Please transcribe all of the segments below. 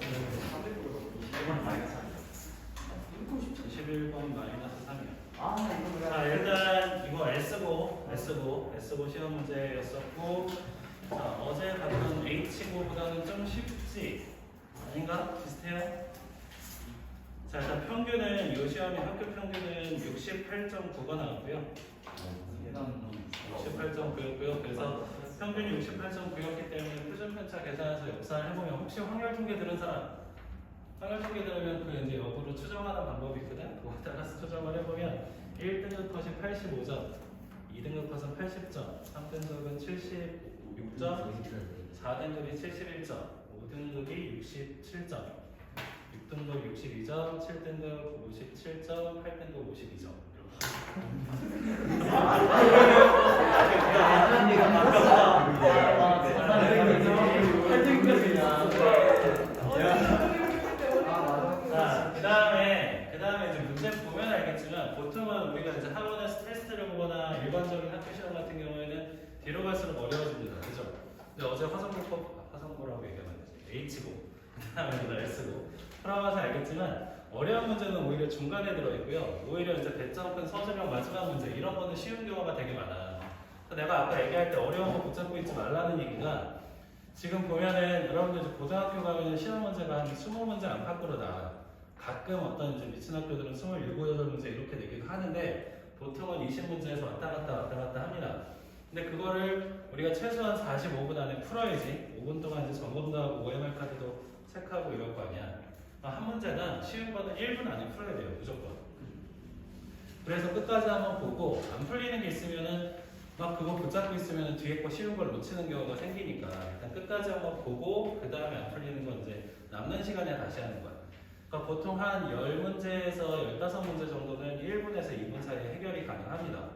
21번 마이너스 21번 마이너스 3이요. 이거 자, 일단 이거 S고 시험 문제였었고, 자, 어제 봤던 H고보다는 좀 쉽지? 아닌가? 비슷해요? 자, 일단 평균은 이 시험의 학교 평균은 68.9가 나왔고요. 68.9였고요. 그래서 평균이 68.9였기 때문에 표준편차 계산해서 역산을 해보면, 혹시 확률 통계 들은 사람? 확률 통계 들으면 그 이제 역으로 추정하는 방법이 있거든. 그거 따라서 추정을 해보면 1등급 컷이 85점, 2등급 컷은 80점, 3등급은 76점, 4등급이 71점, 5등급이 67점, 6등급 62점, 7등급 57점, 8등급 52점. 그다음에 이제 문제 보면 알겠지만 보통은 우리가 이제 학원에서 테스트를 보거나 일반적인 학교 시험 같은 경우에는 뒤로 갈수록 어려워집니다. 그죠? 근데 어제 화성고라고 얘기하면 되지. H고, 그다음에 S고. 풀어봐서 알겠지만 어려운 문제는 오히려 중간에 들어있고요. 오히려 이제 배점 큰 서술형 마지막 문제 이런 거는 쉬운 경우가 되게 많아. 내가 아까 얘기할 때 어려운 거 붙잡고 있지 말라는 얘기가 지금 보면은 여러분들 이제 고등학교 가면 시험 문제가 한 20문제 안팎으로 나와요. 가끔 어떤 이제 미친 학교들은 27, 8문제 이렇게 내기도 하는데 보통은 20문제에서 왔다 갔다 합니다. 근데 그거를 우리가 최소한 45분 안에 풀어야지 5분 동안 이제 점검도 하고 OMR 카드도 체크하고 이럴 거 아니야. 한 문제는 쉬운 거는 1분 안에 풀어야 돼요. 무조건. 그래서 끝까지 한번 보고 안 풀리는 게 있으면은 막 그거 붙잡고 있으면 뒤에 거 쉬운 걸 놓치는 경우가 생기니까 일단 끝까지 한번 보고 그 다음에 안 풀리는 건 이제 남는 시간에 다시 하는 거야. 그러니까 보통 한 10문제에서 15문제 정도는 1분에서 2분 사이에 해결이 가능합니다.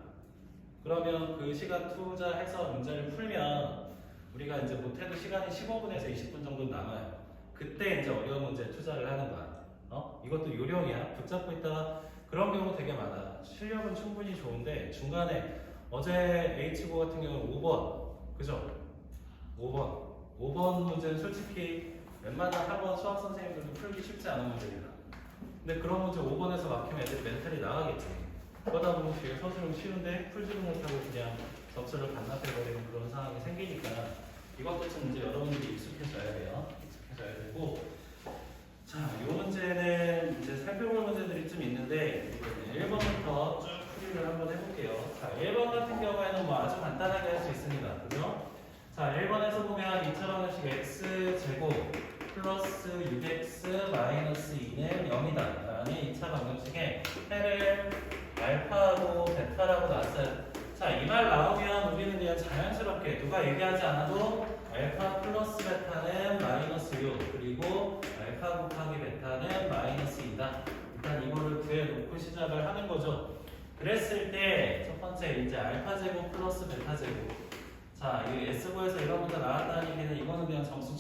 그러면 그 시간 투자해서 문제를 풀면 우리가 이제 못해도 시간이 15분에서 20분 정도 남아요. 그때 이제 어려운 문제에 투자를 하는 거야. 이것도 요령이야. 붙잡고 있다가 그런 경우 되게 많아. 실력은 충분히 좋은데 중간에 어제 H고 같은 경우는 5번, 그죠? 5번 문제는 솔직히 웬만한 학원 수학 선생님들도 풀기 쉽지 않은 문제입니다. 근데 그런 문제 5번에서 막히면 애들 멘탈이 나가겠지. 그러다 보면 뒤에 서술은 쉬운데 풀지도 못하고 그냥 점수를 반납해버리는 그런 상황이 생기니까 이것도 좀 이제 여러분들이 익숙해져야 돼요. 익숙해져야 되고, 자, 이 문제는 이제 살펴볼 문제들이 좀 있는데 1번부터 쭉 풀이를 한번 해볼게요. 자, 1번 같은 경우에는 뭐 아주 간단하게 할 수 있습니다. 그죠? 자, 1번에서 보면 2차 방정식 x제곱 플러스 6x 마이너스 2는 0이다. 라는 2차 방정식에 해를 알파하고 베타라고 놨어요. 자, 이 말 나오면 우리는 그냥 자연스럽게 누가 얘기하지 않아도 알파 플러스 베타는 마이너스 6 그리고 알파 곱하기 베타는 마이너스 2다. 일단 이거를 구해놓고 시작을 하는 거죠. 그랬을 때 첫 번째 이제 알파 제곱 플러스 베타 제곱. 자, 이 S고에서 이런 문제 나왔다는 얘기는 이거는 그냥 점수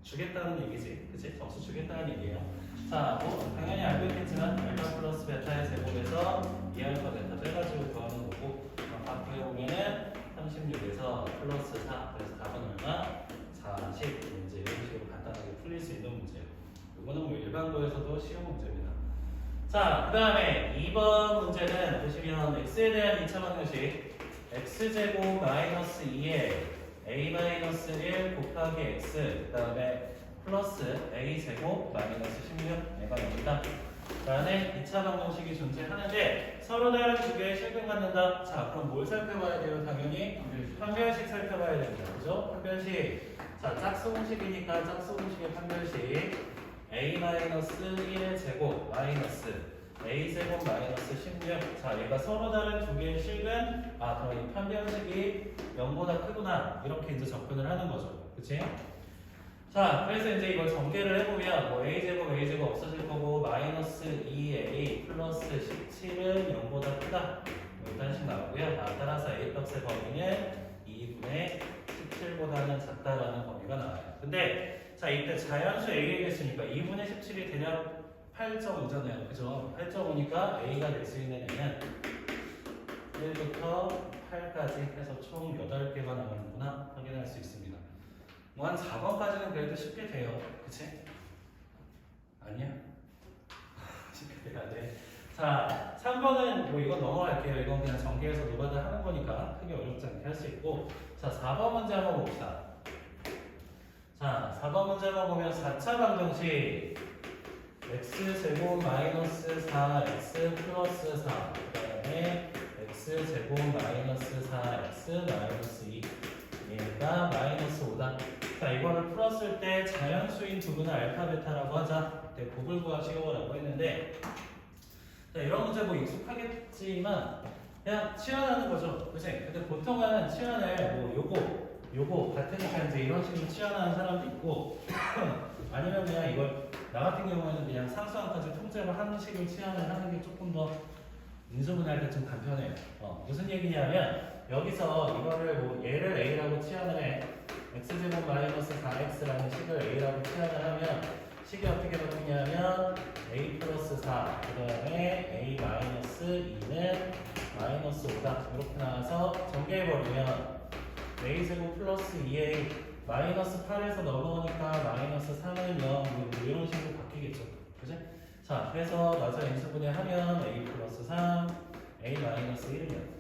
주겠다는 얘기지. 그치? 점수 주겠다는 얘기예요. 자, 뭐 당연히 알고 있겠지만 알파 플러스 베타의 제곱에서 2알파 베타 빼가지고 구하는 거고 바꾸해보면은 36에서 플러스 4 그래서 답은 얼마? 40 이제 이런 식으로 간단하게 풀릴 수 있는 문제예요. 이거는 뭐 일반고에서도 쉬운 문제입니다. 자, 그 다음에 2번 문제는 보시면 x에 대한 2차 방정식 x제곱 마이너스 2에 a-1 곱하기 x 그 다음에 플러스 a제곱 마이너스 16가 됩니다. 라는 2차 방정식이 존재하는데 서로 다른 두 개의 실근 갖는다. 자, 그럼 뭘 살펴봐야 돼요? 당연히 판별식 살펴봐야 됩니다. 그죠? 판별식. 자, 짝수공식이니까 짝수공식의 판별식 a-1의 제곱 마이너스 a제곱 마이너스 16. 자, 얘가 서로 다른 두 개의 식은 그럼 이 판별식이 0보다 크구나 이렇게 이제 접근을 하는 거죠. 그치? 자, 그래서 이제 이걸 전개를 해보면 뭐 a제곱 없어질 거고 마이너스 2a 플러스 17은 0보다 크다 이런 식으로 나오고요. 따라서 a 값의 범위는 2분의 17보다는 작다라는 범위가 나와요. 근데 자, 이때 자연수 a겠으니까 2분의 17이 대략 8.5잖아요. 그죠? 8.5니까 a가 될 수 있는 애는 1부터 8까지 해서 총 8개가 나오는구나 확인할 수 있습니다. 뭐 한 4번까지는 그래도 쉽게 돼요. 그치? 아니야? 쉽게 돼야 돼. 자, 3번은 뭐 이건 넘어갈게요. 이건 그냥 전개해서 노가다 하는 거니까 크게 어렵지 않게 할 수 있고. 자, 4번 문제 한번 봅시다. 자, 4번 문제만 보면 4차 방정식 x제곱 마이너스 4x 플러스 4 그 다음에 x제곱 마이너스 4x 마이너스 2 얘가 마이너스 5다. 자, 이거를 풀었을 때 자연수인 부분을 알파 베타라고 하자. 그때 곱을 구하시오라고 했는데, 자, 이런 문제 뭐 익숙하겠지만 그냥 치환하는 거죠. 그치? 근데 보통은 치환을 뭐 요거 같으니까 이제 이런 식으로 치환하는 사람도 있고 아니면 그냥 이걸 나 같은 경우에는 그냥 상수항까지 통째로 하는 식으로 치환을 하는 게 조금 더 인수분해할 때 좀 간편해요. 무슨 얘기냐면 여기서 이거를 뭐 얘를 a라고 치환을 해. x제곱 마이너스 4x라는 식을 a라고 치환을 하면 식이 어떻게 바뀌냐면 a 플러스 4, 그 다음에 a 마이너스 2는 마이너스 5다. 이렇게 나와서 전개해버리면 a제곱 플러스 2a 마이너스 8에서 넘어오니까 마이너스 3은 0 뭐 이런 식으로 바뀌겠죠. 그지? 자, 그래서 나서 인수분해 하면 a 플러스 3, a 마이너스 1은 0.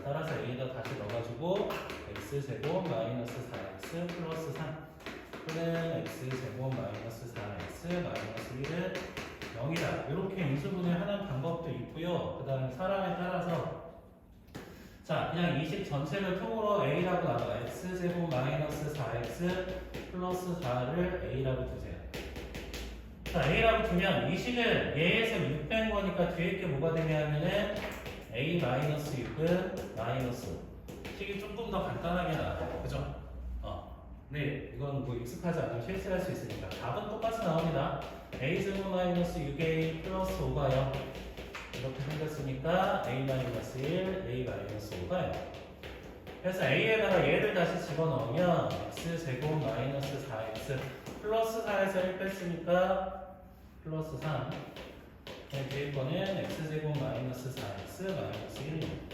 따라서 a에다 다시 넣어가지고 x제곱 마이너스 4x 플러스 3 또는 x제곱 마이너스 4x 마이너스 1은 0이다. 이렇게 인수분해하는 방법도 있고요. 그 다음에 사람에 따라서 자, 그냥 이 식 전체를 통으로 a라고 나눠. x제곱 마이너스 4x 플러스 4를 a라고 두세요. 자, a라고 두면 이 식을 얘에서 6 뺀 거니까 뒤에 게 뭐가 되냐면은 a 마이너스 6은 마이너스 5. 식이 조금 더 간단하게 나와요. 그죠? 네, 이건 뭐 익숙하지 않으면 실수할 수 있으니까 답은 똑같이 나옵니다. a제곱 마이너스 6a 플러스 5가 0 이렇게 생겼으니까 a 마이너스 1, a 마이너스 5가 0. 그래서 a에다가 얘를 다시 집어넣으면 x제곱 마이너스 4x 플러스 4에서 1 뺐으니까 플러스 3. 뒤에 거는 x제곱 마이너스 4x 마이너스 1.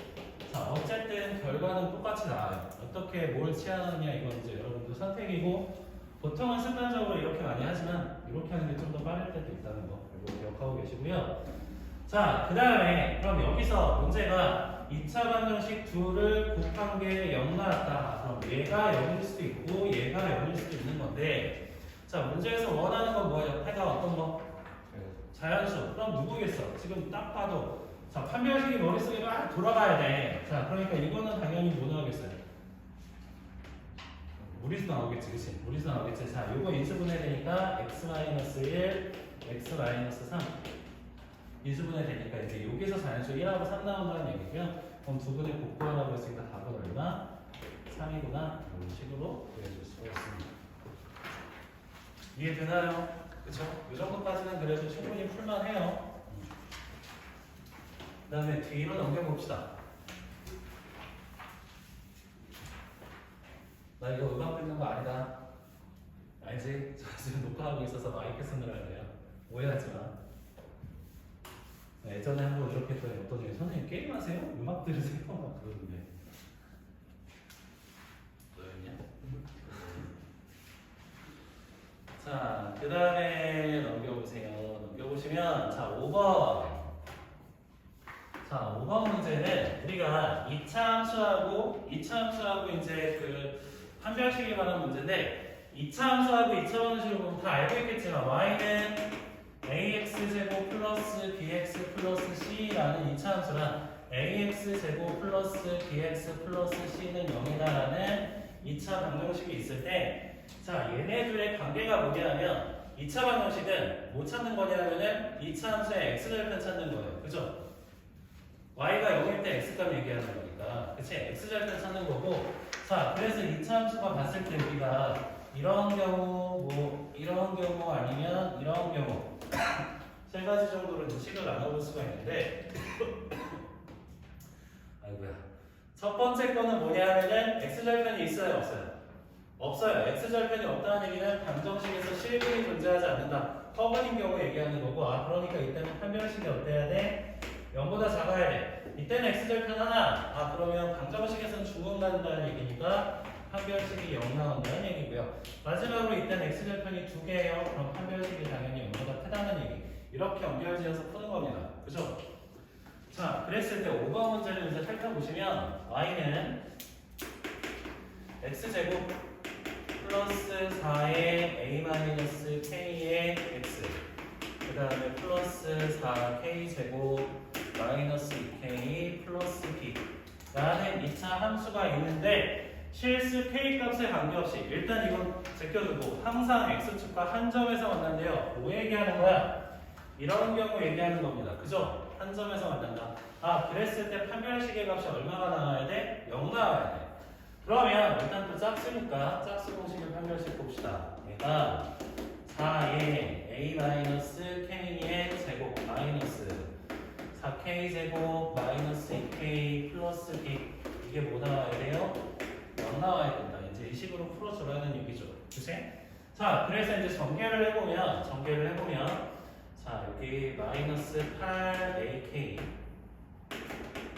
자, 어쨌든 결과는 똑같이 나와요. 어떻게 뭘 치환하느냐 이건 이제 여러분들 선택이고 보통은 습관적으로 이렇게 많이 하지만 이렇게 하는 게 좀 더 빠를 때도 있다는 거 이거 기억하고 계시고요. 자, 그 다음에 그럼 여기서 문제가 2차 방정식 둘을 곱한 게 0 나왔다. 그럼 얘가 0일 수도 있고 얘가 0일 수도 있는 건데 자, 문제에서 원하는 건 뭐예요? 해가 어떤 거? 자연수. 그럼 누구겠어? 지금 딱 봐도 자, 판별식이 머릿속에 막 돌아가야 돼. 자, 그러니까 이거는 당연히 뭐 나오겠어요? 무리수 나오겠지, 그치? 무리수 나오겠지. 자, 요거 인수분해 되니까 x-1, x-3 인수분해 되니까 이제 여기서 자연수 1하고 3 나온다는 얘기고요. 그럼 두 분의 곱구하라고 했으니까 답은 얼마? 3이구나. 이런 식으로 그려줄 수가 있습니다. 이해되나요? 그쵸? 이 정도까지는 그래도 충분히 풀만해요. 그 다음에 뒤로 넘겨봅시다. 나 이거 음악 듣는 거 아니다. 알지? 저 지금 녹화하고 있어서 마이크 쓰느라 그래요. 오해하지 마. 예전에 한번 이렇게 했더니 어떤 분이 선생님 게임하세요? 음악 들으세요? 막 그러던데. 너였냐? 자, 그 다음에 넘겨보세요. 넘겨보시면 자, 5번. 자, 5번 문제는 우리가 2차 함수하고 이제 그 판별식에 관한 문제인데 2차 함수하고 2차 방정식을 보면 다 알고 있겠지만 y는 ax제곱 플러스 bx 플러스 c라는 2차 함수랑 ax제곱 플러스 bx 플러스 c는 0이다라는 2차 방정식이 있을 때 자, 얘네들의 관계가 뭐냐면 2차 방정식은 뭐 찾는 거냐면은 2차 함수의 x절편 찾는 거예요. 그죠? y가 0일 때 x값 얘기하는 거니까 그치? x절편 찾는 거고 자, 그래서 2차 함수가 봤을 때 우리가 이런 경우 뭐 이런 경우 아니면 이런 경우 세 가지 정도로 식을 나눠볼 수가 있는데 아이고야 첫 번째 거는 뭐냐면은 x절편이 있어요 없어요? 없어요. x절편이 없다는 얘기는 방정식에서 실근이 존재하지 않는다. 허근인 경우 얘기하는 거고 아 그러니까 이때는 판별식이 어때야 돼? 0보다 작아야 돼. 이때는 x절편 하나. 아 그러면 방정식에서는 중은 간다는 얘기니까 판별식이 0 나온다는 얘기고요. 마지막으로 이땐 x절편이 2개예요. 그럼 판별식이 당연히 0보다 크다는 얘기. 이렇게 연결지어서 푸는 겁니다. 그죠? 자, 그랬을 때 5번 문제를 이제 살펴보시면 y는 x제곱 플러스 4의 a-k의 x 그 다음에 플러스 4k제곱 마이너스 2k 플러스 b 라는 2차 함수가 있는데 실수 k 값에 관계없이 일단 이건 제껴두고 항상 x축과 한 점에서 만난대요. 뭐 얘기하는 거야? 이런 경우 얘기하는 겁니다. 그죠? 한 점에서 만난다. 아, 그랬을 때 판별식의 값이 얼마가 나와야 돼? 0 나와야 돼. 그러면 일단 또 짝수니까 짝수 공식의 판별식 봅시다. 얘가 4의 a-k의 제곱 마이너스 4k 제곱 마이너스 2k 플러스 b 이게 뭐 나와야 돼요? 0 나와야 된다. 이제 이 식으로 풀어주라는 얘기죠. 그치? 자, 그래서 이제 전개를 해보면 자, 여기 마이너스 8ak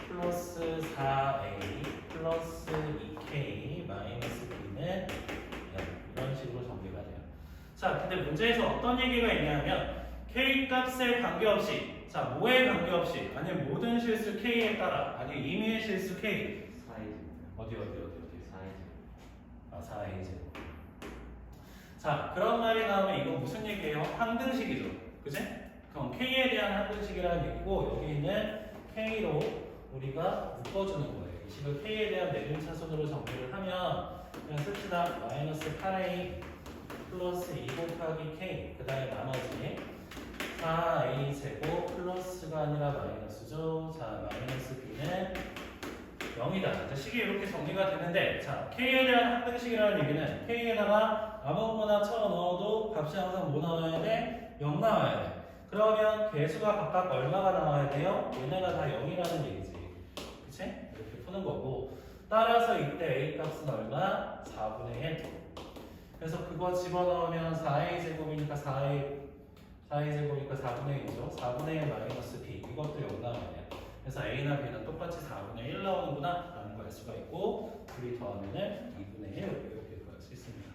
플러스 4a 플러스 2k 마이너스 b는 이런 식으로 전개가 돼요. 자, 근데 문제에서 어떤 얘기가 있냐면 k 값에 관계없이 자, 뭐에 관계없이 아니면 모든 실수 k에 따라 아니 임의의 실수 k 4a 어디 4a 아, 4a제곱. 자, 그런 말이 나오면 이거 무슨 얘기예요? 항등식이죠. 그치? 그럼 k에 대한 항등식이라는 얘기고 여기 있는 k로 우리가 묶어주는 거예요. 이 식을 k에 대한 내림차순으로 정리를 하면 그냥 씁시다. 마이너스 8a 플러스 2 곱하기 k 그 다음에 나머지 4a 제곱 플러스가 아니라 마이너스죠. 자, 마이너스 b는 0이다. 자, 식이 이렇게 정리가 되는데 자, k에 대한 항등식이라는 얘기는 k에다가 아무거나 쳐넣어도 값이 항상 뭐 나와야 돼? 0 나와야 돼. 그러면 개수가 각각 얼마가 나와야 돼요? 얘네가 다 0이라는 얘기지. 그치? 이렇게 푸는 거고 따라서 이때 a 값은 얼마? 4분의 1. 그래서 그거 집어넣으면 4a 제곱이니까 4a 제곱이니까 4분의 1이죠. 4분의 1 마이너스 b 이것도 0 나와야 돼요. 그래서 a나 b는 똑같이 4분의 1 나오는구나 라는 걸 알 수가 있고 둘이 더하면은 2분의 1 이렇게 구할 수 있습니다.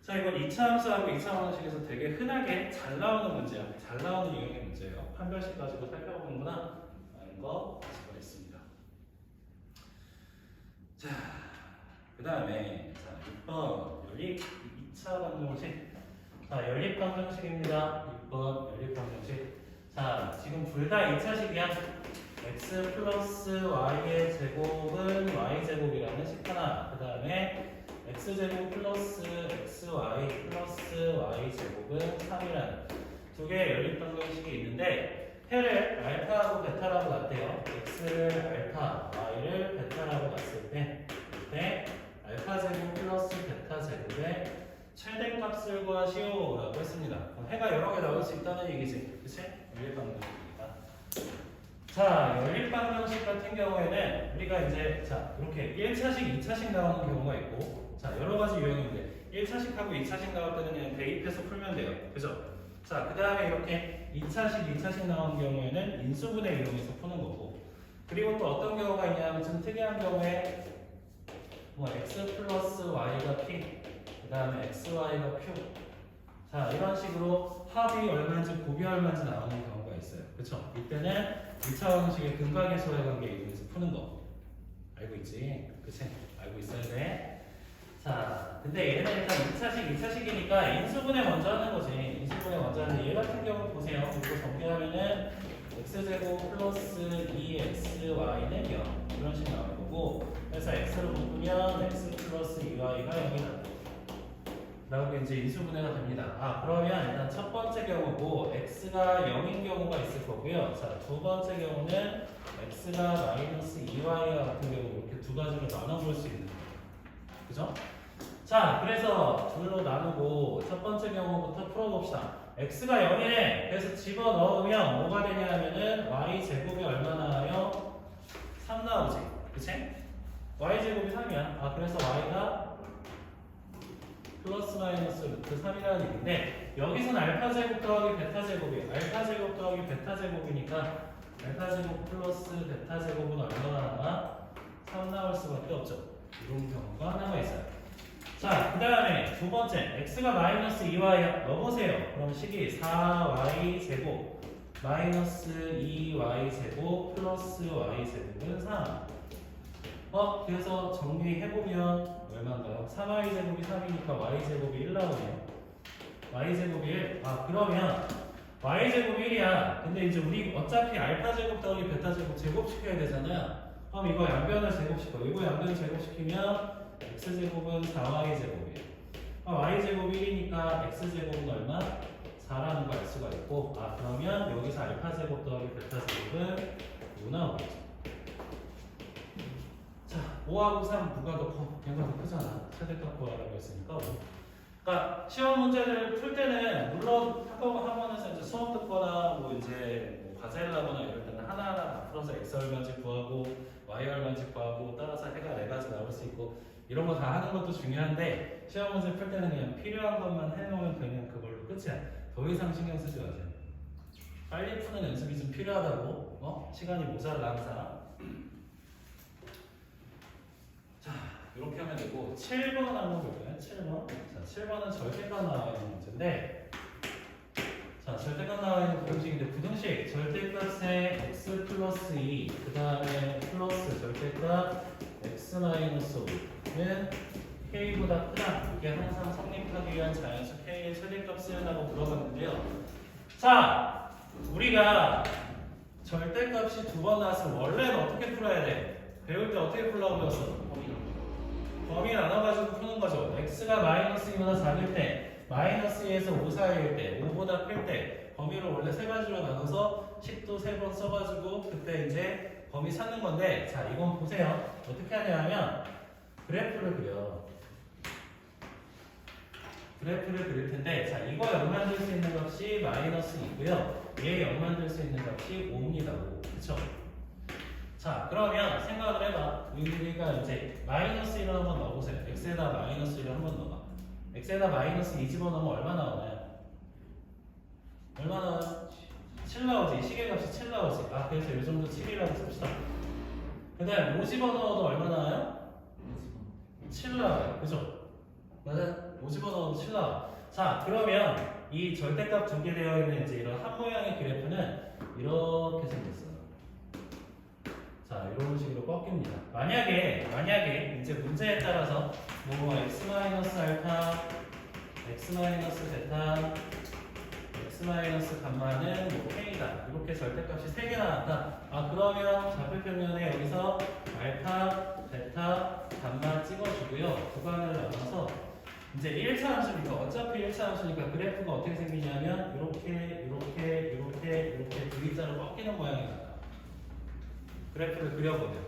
자, 이건 2차 함수하고 2차 방정식에서 되게 흔하게 잘 나오는 문제야. 잘 나오는 유형의 문제예요. 판별식 가지고 살펴보는구나 라는 거 알 수가 있습니다. 자, 그 다음에 6번 연립 2차 방정식. 자, 연립 방정식입니다. 6번 연립 방정식. 자, 지금 둘 다 2차식이야. x 플러스 y의 제곱은 y제곱이라는 식 하나. 그 다음에 x제곱 플러스 xy 플러스 y제곱은 3이라는 두 개의 연립 방정식이 있는데 해를 알파하고 베타라고 놨대요. x를 알파, y를 베타라고 놨을 때 이때 알파제곱 플러스 베타제곱의 최대값을 구하시오라고 했습니다. 해가 여러 개 나올 수 있다는 얘기지. 그치? 연립 방정식입니다. 자, 연립 방정식 같은 경우에는 우리가 이제 자, 이렇게 1차식, 2차식 나오는 경우가 있고 자, 여러 가지 유형인데 1차식하고 2차식 나올 때는 그냥 대입해서 풀면 돼요. 그죠? 자, 그 다음에 이렇게 2차식, 2차식 나오는 경우에는 인수분해 이용해서 푸는 거고 그리고 또 어떤 경우가 있냐면 좀 특이한 경우에 뭐 x 플러스 y가 p 그 다음에 xy가 q 자, 이런 식으로 합이 얼마인지 곱이 얼마인지 나오는 경우가 있어요. 그쵸? 이때는 2차 방정식의 근각의수와의 관계 이용해서 푸는 거 알고 있지? 그치? 알고 있어야 돼. 자, 근데 얘는 일단 2차식, 2차식이니까 인수분해 먼저 하는 거지. 인수분해 먼저 하는데 얘 같은 경우 보세요. 이거 정리하면은 x제곱 플러스 2xy는 0 이런 식으로 나올 거고 그래서 x를 묶으면 x 플러스 2y가 0이다 라고 이제 인수분해가 됩니다. 아, 그러면 일단 첫 번째 경우고 x가 0인 경우가 있을 거고요. 자, 두 번째 경우는 x가 마이너스 2y와 같은 경우 이렇게 두 가지로 나눠볼 수 있는 거예요. 그죠? 자, 그래서 둘로 나누고 첫 번째 경우부터 풀어봅시다. x가 0이래. 그래서 집어넣으면 뭐가 되냐 하면은 y제곱이 얼마 나와요? 3 나오지. 그치? y제곱이 3이야. 아, 그래서 y가 플러스 마이너스 루트 3이라는 얘기인데 여기서는 알파제곱 더하기 베타제곱이에요. 알파제곱 더하기 베타제곱이니까 알파제곱 플러스 베타제곱은 얼마나 나와? 3 나올 수밖에 없죠. 이런 경우가 남아 있어요. 자, 그 다음에 두 번째 x가 마이너스 2y 넣어보세요. 그럼 식이 4y 제곱 마이너스 2y 제곱 플러스 y 제곱은 3. 그래서 정리해보면 얼마인가요? 3y 제곱이 3이니까 y 제곱이 1 나오네요. y 제곱이 1. 그러면 y 제곱이 1이야. 근데 이제 우리 어차피 알파 제곱 더하기 베타 제곱 제곱시켜야 되잖아요. 그럼 이거 양변을 제곱시켜. 이거 양변을 제곱시키면 x 제곱은 4y 제곱이에요. y 제곱이 1이니까 x 제곱은 얼마? 4라는 걸 알 수가 있고, 그러면 여기서 알파 제곱 더하기 베타 제곱은 5 나오겠죠. 자, 5하고 3 누가 더 커? 얘가 더 크잖아. 최대값 구하라고 했으니까 5. 그러니까 시험 문제들을 풀 때는 물론 학원에서 이제 수업 듣거나 뭐 이제 뭐 과제를 하거나 이럴 때는 하나하나 다 풀어서 x 얼마인지 구하고 y 얼마인지 구하고 따라서 해가 4가지 나올 수 있고 이런 거 다 하는 것도 중요한데 시험 문제 풀 때는 그냥 필요한 것만 해놓으면 그냥 그걸로 끝이야. 더 이상 신경 쓰지 마세요. 빨리 푸는 연습이 좀 필요하다고. 시간이 모자라 항상. 자, 이렇게 하면 되고 7번 한번 볼까요? 7번. 자, 7번은 절대값 나와 있는 문제인데, 자, 절대값 나와 있는 부등식인데 부등식 절대값의 x 플러스 2, 그 다음에 플러스 절대값 x 마이너스 5는 k보다 크다. 이게 항상 성립하기 위한 자연수 k의 최대값을 하고 물어봤는데요. 자, 우리가 절대값이 두 번 나왔으면 원래는 어떻게 풀어야 돼? 배울 때 어떻게 풀라고 배웠어? 범위 나눠가지고 푸는 거죠. x가 마이너스 2보다 작을 때, 마이너스 2에서 5 사이일 때, 5보다 클 때, 범위를 원래 세 가지로 나눠서 식도 3번 써가지고 그때 이제 범위 찾는 건데, 자, 이건 보세요. 어떻게 하냐면 그래프를 그려. 그래프를 그릴 텐데, 자, 이거 0 만들 수 있는 값이 마이너스 2고요. 얘 0 만들 수 있는 값이 5입니다. 5. 그쵸? 자, 그러면 생각을 해봐. 우리가 이제 마이너스 1을 한번 넣어보세요. x에다 마이너스 1을 한번 넣어봐. x에다 마이너스 2 집어넣으면 얼마 나오나요? 얼마 나와요? 7 나오지. 시계값이 7 나오지. 그래서 이 정도 7이라고 씁시다. 그 다음에 5 집어넣어도 얼마 나와요? 7 나와요. 그죠? 맞아요? 5 집어넣어도 7 나와. 자, 그러면 이 절대값 전개되어 있는 이제 이런 한 모양의 그래프는 이렇게 생겼어요. 자, 이런 식으로 꺾입니다. 만약에 이제 문제에 따라서 뭐 x 마이너스 알파, x 마이너스 베타, x 마이너스 감마는 뭐 k다. 이렇게 절대값이 3개 나왔다. 그러면 좌표평면에 여기서 알파, 베타, 감마 찍어주고요. 구간을 나눠서 이제 1차 함수니까 어차피 1차 함수니까 그래프가 어떻게 생기냐면 이렇게 V자로 꺾이는 모양이 나와요. 그래프를 그려보면.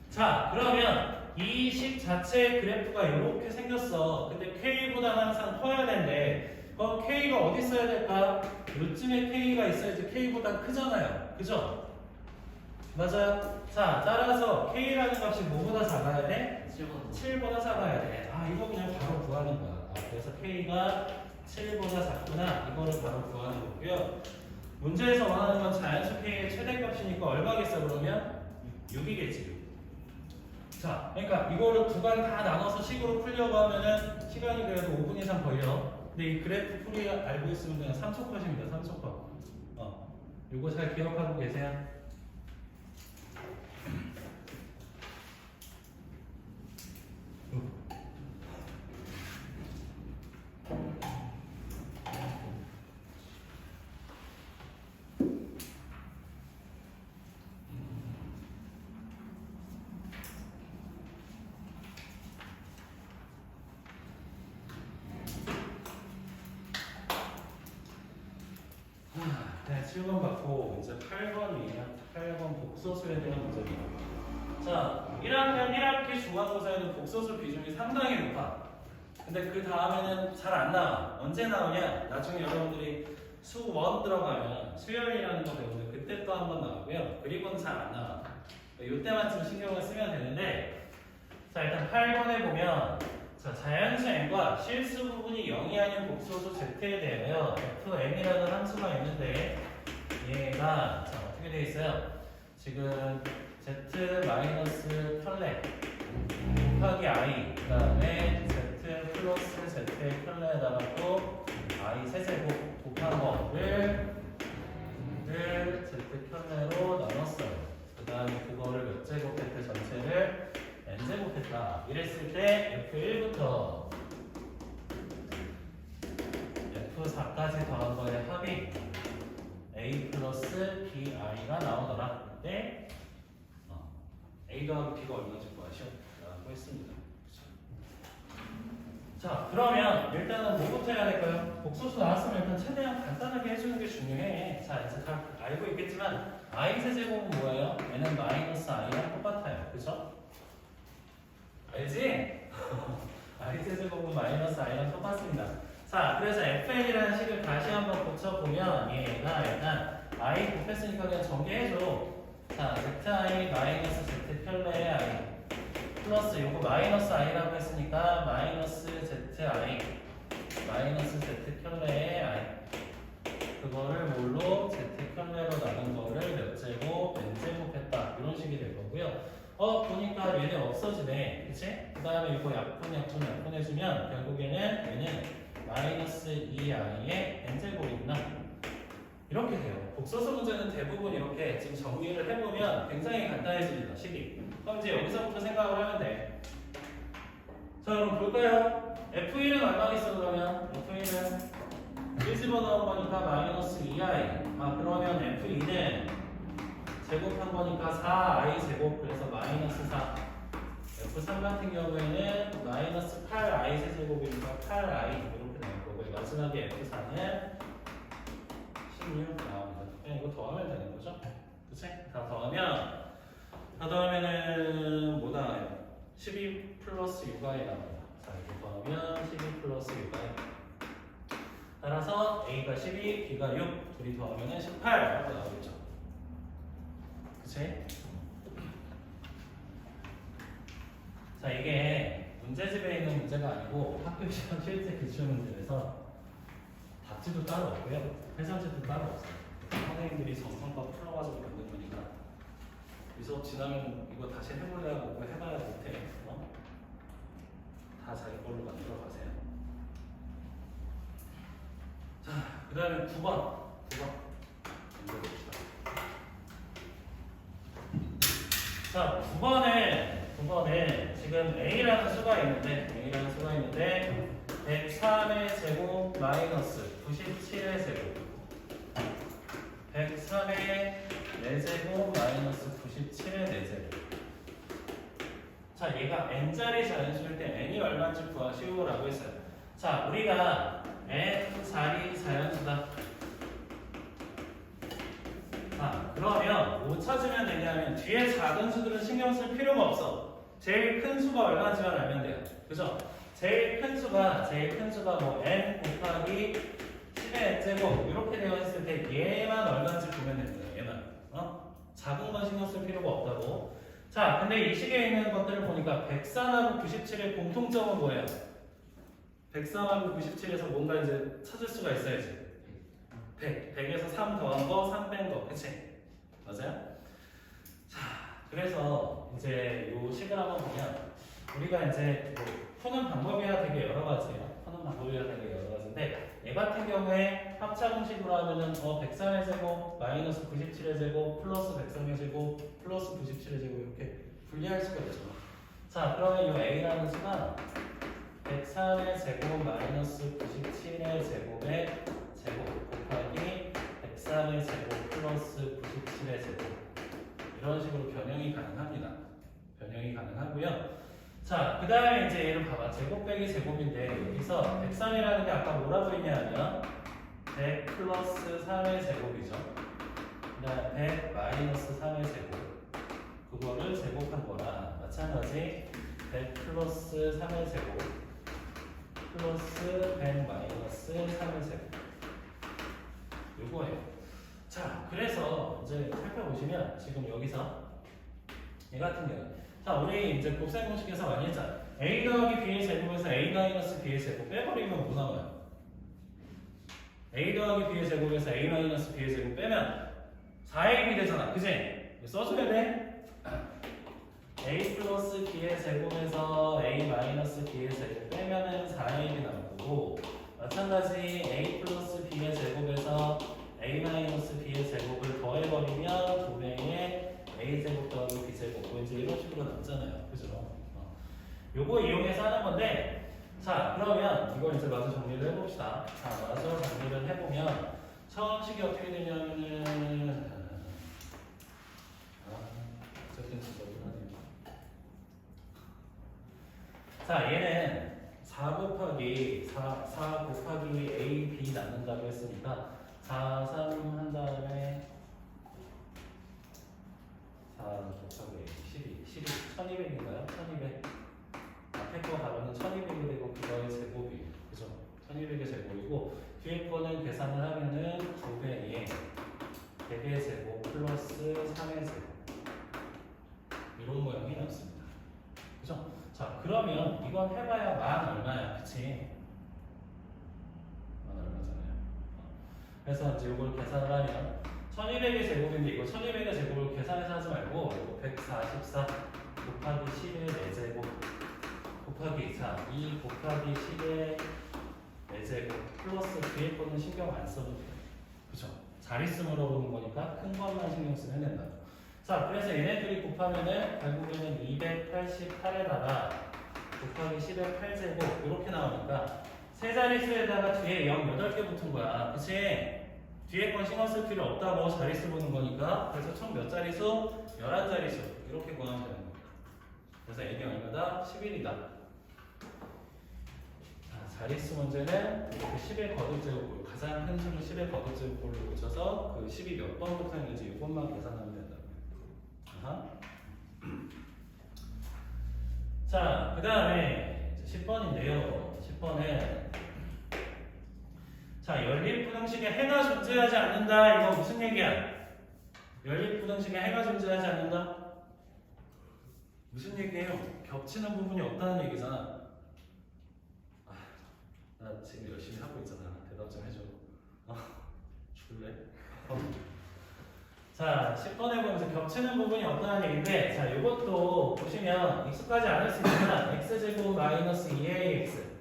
자, 그러면 이 식 자체의 그래프가 이렇게 생겼어. 근데 K보다 항상 커야 되는데, 그럼 K가 어디 있어야 될까? 요쯤에 K가 있어야지. K보다 크잖아요. 그죠? 맞아요? 자, 따라서 K라는 값이 뭐보다 작아야 돼? 7보다 작아야 돼. 이거 그냥 바로 구하는 거야. 그래서 K가 7보다 작구나. 이거를 바로 구하는 거고요. 문제에서 원하는 건 자연수 K의 최대값이니까 얼마겠어 그러면? 6이겠지. 6. 자, 그러니까 이거를 구간 다 나눠서 식으로 풀려고 하면은 시간이 그래도 5분 이상 걸려. 근데 이 그래프 풀이 알고 있으면 그냥 3초 컷입니다. 3초 컷. 이거 잘 기억하고 계세요? 네, 7번 받고 이제 8번이에요. 8번 복소수에 대한 문제입니다. 자, 1학년 1학기 중간고사에는 복소수 비중이 상당히 높아. 근데 그 다음에는 잘 안 나와. 언제 나오냐? 나중에 여러분들이 수 1 들어가면 수열이라는 거 배우는데 그때 또 한 번 나오고요. 그리고는 잘 안 나와. 이때만 좀 신경을 쓰면 되는데, 자, 일단 8번에 보면 자, 자연수 n과 실수 부분이 0이 아닌 복소수 z에 대하여 fn이라는 함수가 있는데 얘가 자, 어떻게 되어 있어요? 지금 z 마이너스 편레 곱하기 i 그 다음에 z 플러스 z의 편레에다가 또 i 세제곱 곱한 거를 z 편레로 나눴어요. 그 다음에 그거를 몇 제곱했대? 전체를 n제곱했다. 이랬을 때 f1부터 f4까지 더한 거의 합이 a 플러스 bi가 나오더라. 이때 a 더하기 b가 얼마인지 구하시오 라고 했습니다. 자, 그러면 일단은 뭐부터 해야 될까요? 복소수 나왔으면 일단 최대한 간단하게 해주는 게 중요해. 자, 이제 다 알고 있겠지만 i 세제곱은 뭐예요? 얘는 마이너스 i랑 똑같아요. 그죠? 알지? i 세제곱은 마이너스 i랑 똑같습니다. 자, 그래서 fn이라는 식을 다시 한번 고쳐보면 얘가 일단 i 곱했으니까 그냥 전개해줘. 자, zi 마이너스 z 편레의 i 플러스 요거 마이너스 i라고 했으니까 마이너스 zi 마이너스 z 편레의 i 그거를 뭘로 z 편레로 나눈 거를 몇 제곱 n제곱 했다 이런 식이 될 거고요. 보니까 얘네 없어지네, 그치? 그 다음에 이거 약분 해주면 결국에는 얘는 마이너스 2i의 n제곱이 있나? 이렇게 돼요. 복소수 문제는 대부분 이렇게 지금 정리를 해보면 굉장히 간단해집니다, 식이. 그럼 이제 여기서부터 생각을 하면 돼. 자, 그럼 볼까요? F1은 얼마 있어, 그러면? F1은 1 집어넣은 거니까 마이너스 2i. 그러면 F2는 제곱한 거니까 4i 제곱, 그래서 마이너스 4. F3 같은 경우에는 마이너스 8i 세제곱이니까 8i 이렇게 나올 거고요. 마지막에 F4는 16 나옵니다. 그냥 이거 더하면 되는 거죠? 그치? 다 더하면은 뭐 나와요? 12 플러스 6i 나옵니다. 자, 이렇게 더하면 12 플러스 6i. 따라서 a가 12, b가 6, 둘이 더하면은 18 이렇게 나오겠죠. 그치? 자, 이게 문제집에 있는 문제가 아니고 학교 시험 실제 기출 문제에서 답지도 따로 없고요. 해설지도 따로 없어요. 선생님들이 정성껏 풀어가지고 만든 거니까 이 수업 지나면 이거 다시 해보려고 해봐야 못해. 다 자기 걸로 만들어 가세요. 자, 그 다음에 9번 자, 9번에 지금 a라는 수가 있는데 103의 제곱 마이너스 97의 제곱 103의 4제곱 마이너스 97의 4제곱. 자, 얘가 n자리 자연수일 때 n이 얼마인지 구하시오 라고 했어요. 자, 우리가 n자리 자연수다. 자, 그러면 뭐 찾으면 되냐면 뒤에 작은 수들은 신경 쓸 필요가 없어. 제일 큰 수가 얼마인지만 알면 돼요. 그죠? 제일 큰 수가 뭐 n 곱하기 10의 n제곱 이렇게 되어 있을 때 얘만 얼마인지 보면 됩니다. 얘만. 작은 건 신경 쓸 필요가 없다고. 자, 근데 이 식에 있는 것들을 보니까 103하고 97의 공통점은 뭐예요? 103하고 97에서 뭔가 이제 찾을 수가 있어야지. 100에서 3 더한 거, 3 뺀 거, 그치? 맞아요? 자, 그래서 이제 요 식을 한번 보면 우리가 이제 뭐 푸는 방법이야 되게 여러 가지예요. 얘 같은 경우에 합차공식으로 하면은 103의 제곱, 마이너스 97의 제곱, 플러스 103의 제곱, 플러스 97의 제곱 이렇게 분리할 수가 있죠. 자, 그러면 이 a라는 수가 103의 제곱 마이너스 97의 제곱의 제곱 곱하기 103의 제곱 플러스 97의 제곱 이런 식으로 변형이 가능합니다. 변형이 가능하고요. 자, 그 다음에 이제 얘를 봐봐. 제곱 빼기 제곱인데 여기서 103이라는 게 아까 뭐라고 했냐면 100 플러스 3의 제곱이죠. 그 다음에 100 마이너스 3의 제곱 그거를 제곱한 거라 마찬가지 100 플러스 3의 제곱 플러스 100 마이너스 3의 제곱 요거예요. 자, 그래서 이제 살펴보시면 지금 여기서 얘 같은 경우 자, 우리 이제 곱셈 공식에서 많이 했잖아. a 더하기 b의 제곱에서 a 마이너스 b의 제곱 빼버리면 뭐 나와요? a 더하기 b의 제곱에서 a 마이너스 b의 제곱 빼면 4ab 되잖아. 그지? 써줘야 돼. a 플러스 b의 제곱에서 a 마이너스 b의 제곱 빼면은 4ab이 남을 거고, 마찬가지 a 플러스 b의 제곱에서 a 마이너스 b의 제곱을 더해버리면 도배에 a 제곱 더하기 b 제곱, 뭐 이제 이런 식으로 남잖아요. 그죠? 요거 이용해서 하는 건데, 자 그러면 이걸 이제 마저 정리를 해봅시다. 자 마저 정리를 해보면 처음 식이 어떻게 되냐면은 어쨌든 지적을 하네요. 자 얘는 4 곱하기 a, b 낳는다고 했으니까 4, 3 한 다음에 4 곱하기 a 12 1200인가요? 1200 앞에 거 가로는 1200이 되고 그거의 제곱이에요. 그죠? 1200의 제곱이고 뒤에 거는 계산을 하면은 2배에 100의 제곱 플러스 3의 제곱 이런 모양이 남습니다. 그죠? 자 그러면 이건 해봐야 만 얼마야? 그치? 만 얼마잖아요. 그래서 이제 이걸 계산을 하면 1200의 제곱인데 이거 1200의 제곱을 계산해서 하지 말고 이거 144 곱하기 10의 4제곱 곱하기 2 곱하기 10의 4제곱 플러스 뒤에 거는 신경 안 써도 돼요. 그죠? 자릿수로 오는 거니까 큰 것만 신경 쓰면 된다. 자, 그래서 얘네들이 곱하면은 결국에는 288에다가 곱하기 10의 8제곱 이렇게 나오니까 세 자릿수에다가 뒤에 0 8개 붙은 거야. 그치? 뒤에 건 신경 쓸 필요 없다고 자릿수 보는 거니까 그래서 총 몇 자릿수? 11자릿수 이렇게 구하면 되는 거야. 그래서 n이 얼마다? 11이다. 자릿수 문제는 이렇게 10의 거듭제곱꼴, 가장 큰 수를 10의 거듭제곱꼴로 붙여서 그 10이 몇 번 붙어있는지 이것만 계산하면 된다. 자, 그 다음에 10번인데요. 10번은 자, 연립부등식에 해가 존재하지 않는다. 이거 무슨 얘기야? 연립부등식에 해가 존재하지 않는다? 무슨 얘기예요? 겹치는 부분이 없다는 얘기잖아. 나 지금 열심히 하고 있잖아. 대답 좀 해줘. 죽을래? 자, 10번에 보면서 겹치는 부분이 없다는 얘기인데, 자, 이것도 보시면 익숙하지 않을 수 있지만 x제곱 마이너스 2ax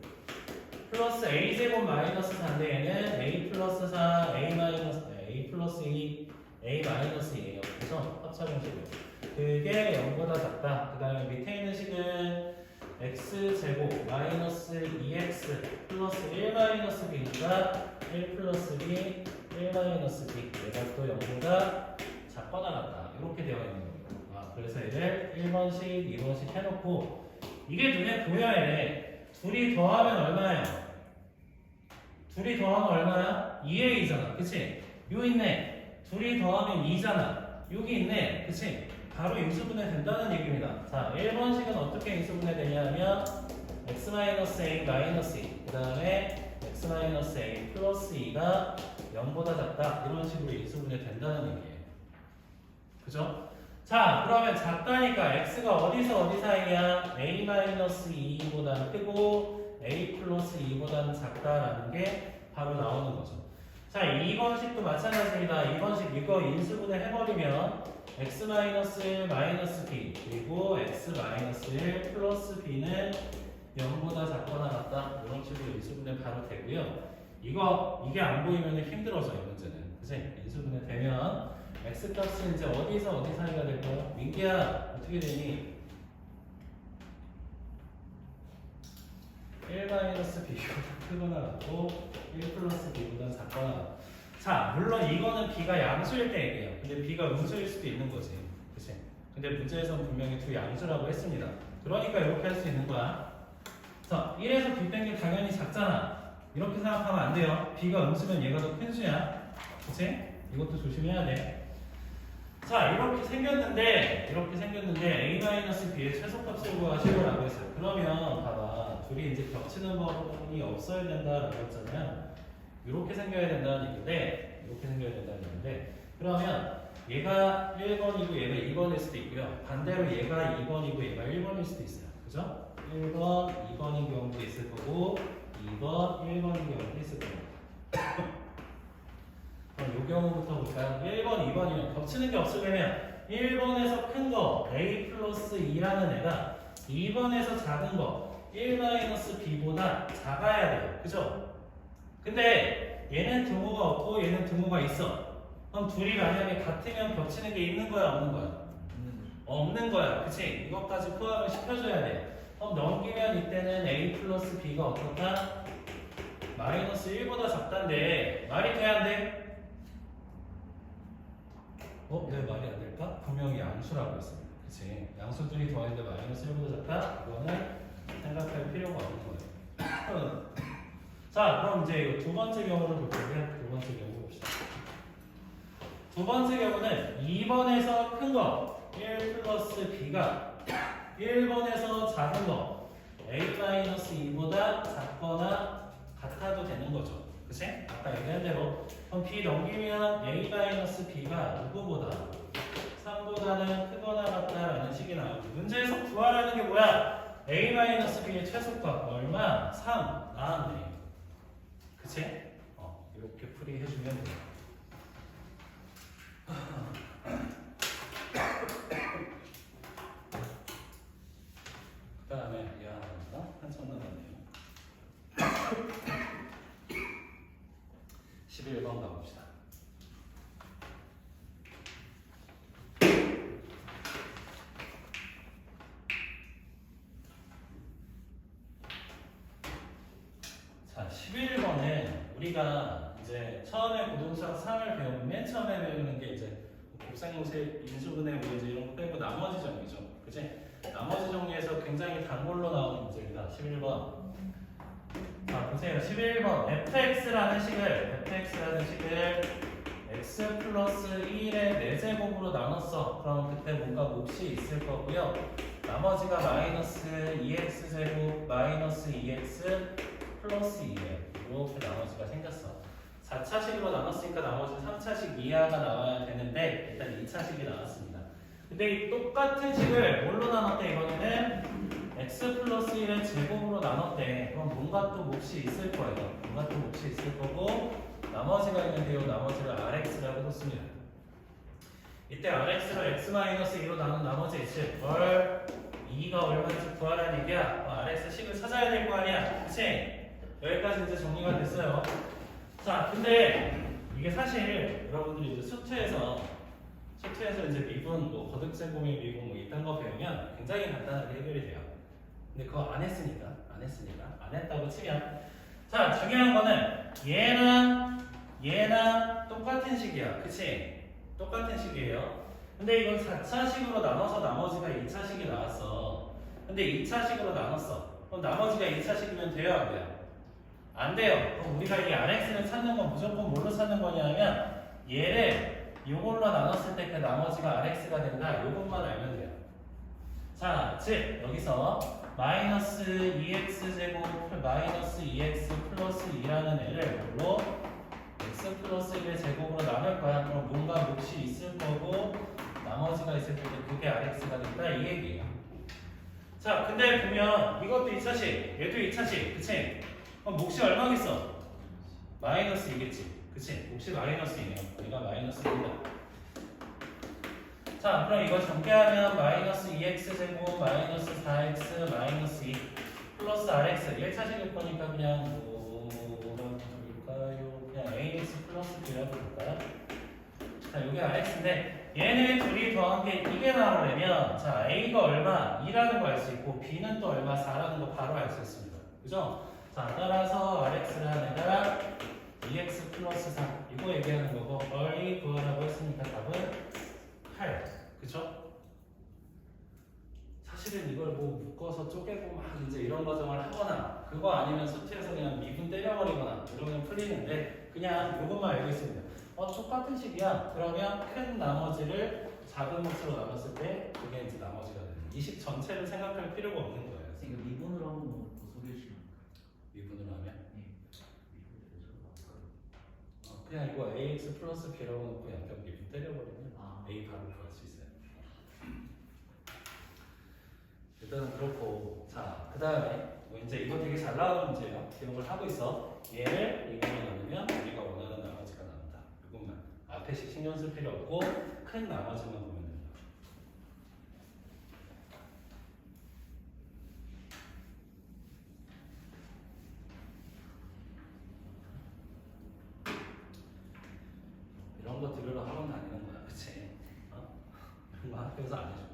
플러스 a제곱 마이너스 4인데 얘는 a 플러스 4, a 마이너스 a 플러스 2, a 마이너스 2예요. 그래서 합차공식이에요. 그게 0보다 작다. 그 다음에 밑에 있는 식은 x제곱 마이너스 2x 플러스 1 마이너스 b니까 1 플러스 b, 1 마이너스 b 얘가 또 0보다 작거나 같다 이렇게 되어 있는 거예요. 그래서 얘를 1번씩, 2번씩 해놓고 이게 눈에 보여야 돼. 둘이 더하면 얼마예요? 둘이 더하면 얼마야? 2a잖아. 그치? 요 있네. 둘이 더하면 2잖아. 여기 있네. 그치? 바로 인수분해 된다는 얘기입니다. 자, 1번식은 어떻게 인수분해 되냐면 x-a 마이너스 2, 그 다음에 x-a 플러스 2가 0보다 작다 이런 식으로 인수분해 된다는 얘기예요. 그죠? 자, 그러면 작다니까 x가 어디서 어디 사이야? a-2보다 크고 a 플러스 2보다는 작다라는 게 바로 나오는 거죠. 자, 2번식도 마찬가지입니다. 2번식 이거 인수분해 해버리면 x-1 마이너스 b 그리고 x-1 플러스 b는 0보다 작거나 같다 이런 식으로 인수분해 바로 되고요. 이게 안 보이면 힘들어져 이 문제는. 그치? 인수분해 되면 x 값은 이제 어디서 어디 사이가 될 거야? 민기야 어떻게 되니? 1-b보다 크거나 같고 1 플러스 b보다 작거나 같고. 자, 물론 이거는 b가 양수일 때 얘기해요. 근데 b가 음수일 수도 있는 거지. 그치? 근데 문제에서는 분명히 두 양수라고 했습니다. 그러니까 이렇게 할 수 있는 거야. 자, 1에서 b 뺀 게 당연히 작잖아. 이렇게 생각하면 안 돼요. b가 음수면 얘가 더 큰 수야. 그치? 이것도 조심해야 돼. 자, 이렇게 생겼는데 a-b의 최소값을 구하시라고 했어요. 그러면 봐봐. 둘이 이제 겹치는 부분이 없어야 된다라고 했잖아요. 이렇게 생겨야 된다는 얘기인데, 그러면 얘가 1번이고 얘가 2번일 수도 있고요. 반대로 얘가 2번이고 얘가 1번일 수도 있어요. 그죠? 1번, 2번인 경우도 있을 거고 2번, 1번인 경우도 있을 거고. 그럼 이 경우부터 볼까요? 1번, 2번이면 겹치는 게 없으려면 1번에서 큰 거 a 플러스 2라는 애가 2번에서 작은 거 1 마이너스 b보다 작아야 돼요. 그죠? 근데 얘는 등호가 없고 얘는 등호가 있어. 그럼 둘이 만약에 같으면 겹치는 게 있는 거야, 없는 거야? 없는 거야. 그치? 이것까지 포함을 시켜줘야 돼. 그럼 넘기면 이때는 a 플러스 b가 어떻다? 마이너스 1보다 작다인데 말이 돼야 안 돼? 왜 말이 안 될까? 분명히 양수라고 했습니다. 그치? 양수들이 더했는데 마이너스 1보다 작다? 이거는 생각할 필요가 없는 거예요. 자, 그럼 이제 이거 두 번째 경우를 볼게요. 두 번째 경우 봅시다. 두 번째 경우는 2번에서 큰 거 1 플러스 b가 1번에서 작은 거 a-2보다 작거나 같아도 되는 거죠. 그치? 아까 얘기한 대로 그럼 b 넘기면 a-b가 누구보다 3보다는 크거나 같다라는 식이 나오고 문제에서 구하라는 게 뭐야? a-b의 최소값 얼마? 3 나왔네. 그치? 이렇게 풀이해주면 돼요. 그 다음에 미안합니다. 한참 남았네요. 11번 가봅시다. 자, 11번은 우리가 이제 처음에 고동사 3을 배우면 맨 처음에 배우는 게 이제 곱셈공식, 인수분해 뭐 이제 이런 거 빼고 나머지 정리죠. 그치? 나머지 정리에서 굉장히 단골로 나오는 문제입니다. 11번. 자, 보세요. 11번. fx라는 식을 x 플러스 1의 4제곱으로 나눴어. 그럼 그때 뭔가 몫이 있을 거고요. 나머지가 마이너스 2x제곱 마이너스 2x 플러스 2예요. 이렇게 나머지가 생겼어. 4차식으로 나눴으니까 나머지는 3차식 이하가 나와야 되는데 일단 2차식이 나왔습니다. 근데 이 똑같은 식을 뭘로 나눴대? 이번에는 x 플러스 1의 제곱으로 나눴대. 그럼 뭔가 또 몫이 있을 거예요. 뭔가 또 몫이 있을 거고 나머지가 있는데요. 나머지를 rx라고 했습니다. 이때 rx를 x-2로 나눈 나머지 x를 2가 얼마인지 구하라는 얘기야. rx 식을 찾아야 될 거 아니야. 그치? 여기까지 이제 정리가 됐어요. 자, 근데 이게 사실 여러분들이 이제 수트에서 이제 미분, 뭐 거듭제곱의 미분 뭐 이딴 거 배우면 굉장히 간단하게 해결이 돼요. 근데 그거 안 했으니까 안 했다고 치면 자, 중요한 거는 얘랑 똑같은 식이야. 그치? 똑같은 식이에요. 근데 이건 4차식으로 나눠서 나머지가 2차식이 나왔어. 근데 2차식으로 나눴어. 그럼 나머지가 2차식이면 돼요, 안 돼요? 안 돼요. 그럼 우리가 이 rx를 찾는 건 무조건 뭘로 찾는 거냐면 얘를 요걸로 나눴을 때 그 나머지가 rx가 된다. 요것만 알면 돼요. 자, 즉 여기서 마이너스 2x제곱 마이너스 2x 플러스 2라는 애를 뭘로? x 플러스 1의 제곱으로 나눌 거야. 그럼 뭔가 몫이 있을 거고 나머지가 있을 텐데 그게 rx가 된다 이 얘기예요. 자, 근데 보면 이것도 2차식, 얘도 2차식, 그치? 그럼 몫이 얼마겠어? 마이너스 2겠지. 그치? 몫이 마이너스 2네요. 얘가 마이너스 2다. 자, 그럼 이거 전개하면 마이너스 2x제곱 마이너스 4x 마이너스 2 플러스 rx 1차식일 거니까 그냥 뭐라고 볼까요? 그냥 ax 플러스 b라고 볼까요? 자, 여기 rx인데 얘네 둘이 더한 게 이게 나오려면 자, a가 얼마? 2라는 거 알 수 있고 b는 또 얼마? 4라는 거 바로 알 수 있습니다. 그죠? 자, 따라서 rx라는 애가 2x 플러스 3 이거 얘기하는 거고 얼이 구하라고 했으니까 답은 8. 그쵸? 사실은 이걸 뭐 묶어서 쪼개고 막 이제 이런 과정을 하거나 그거 아니면 수트에서 그냥 미분 때려버리거나 이러면 풀리는데 그냥 이것만 알고 있습니다. 똑같은 식이야. 그러면 큰 나머지를 작은 몫으로 나눴을 때 그게 이제 나머지가 되는 이 식 전체를 생각할 필요가 없는 거예요. 이거 미분으로 한번 더 소개해 주시면. 미분으로 하면? 네. 그냥 이거 ax 플러스 b라고 놓고 양변 미분 때려버리면 a 바로 구할 수 있어요. 일단은 그렇고 자, 그 다음에 뭐 이제 이거 되게 잘 나오는 문제예요. 기억을 하고 있어. 얘를 이거로 나누면 우리가 원하는 나머지가 나온다. 이것만 앞에 식 신경 쓸 필요 없고 큰 나머지만 보면 된다. 학교에서 안 해주거든.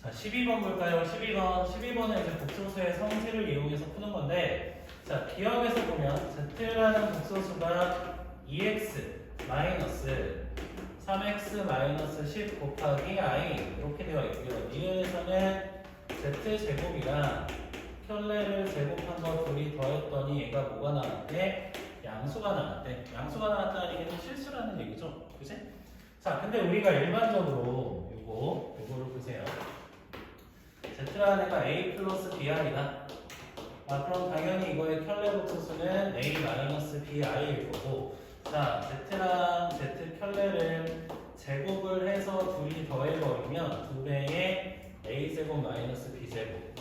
자, 12번 볼까요? 12번은 이제 복소수의 성질을 이용해서 푸는 건데, 자, 기억에서 보면 Z라는 복소수가 2x 마이너스 3x 마이너스 10 곱하기 i 이렇게 되어 있고요. 이에서는 z제곱이랑 켤레를 제곱한 거 둘이 더했더니 얘가 뭐가 나왔대? 양수가 나왔대. 양수가 나왔다는 얘기는 실수라는 얘기죠. 그치? 자, 근데 우리가 일반적으로 요거를 보세요. z라는 애가 a 플러스 bi다. 아, 그럼 당연히 이거의 켤레 복소수는 a 마이너스 bi일 거고, 자, z랑 z 켤레를 제곱을 해서 둘이 더해버리면 두 배의 a제곱 마이너스 b제곱.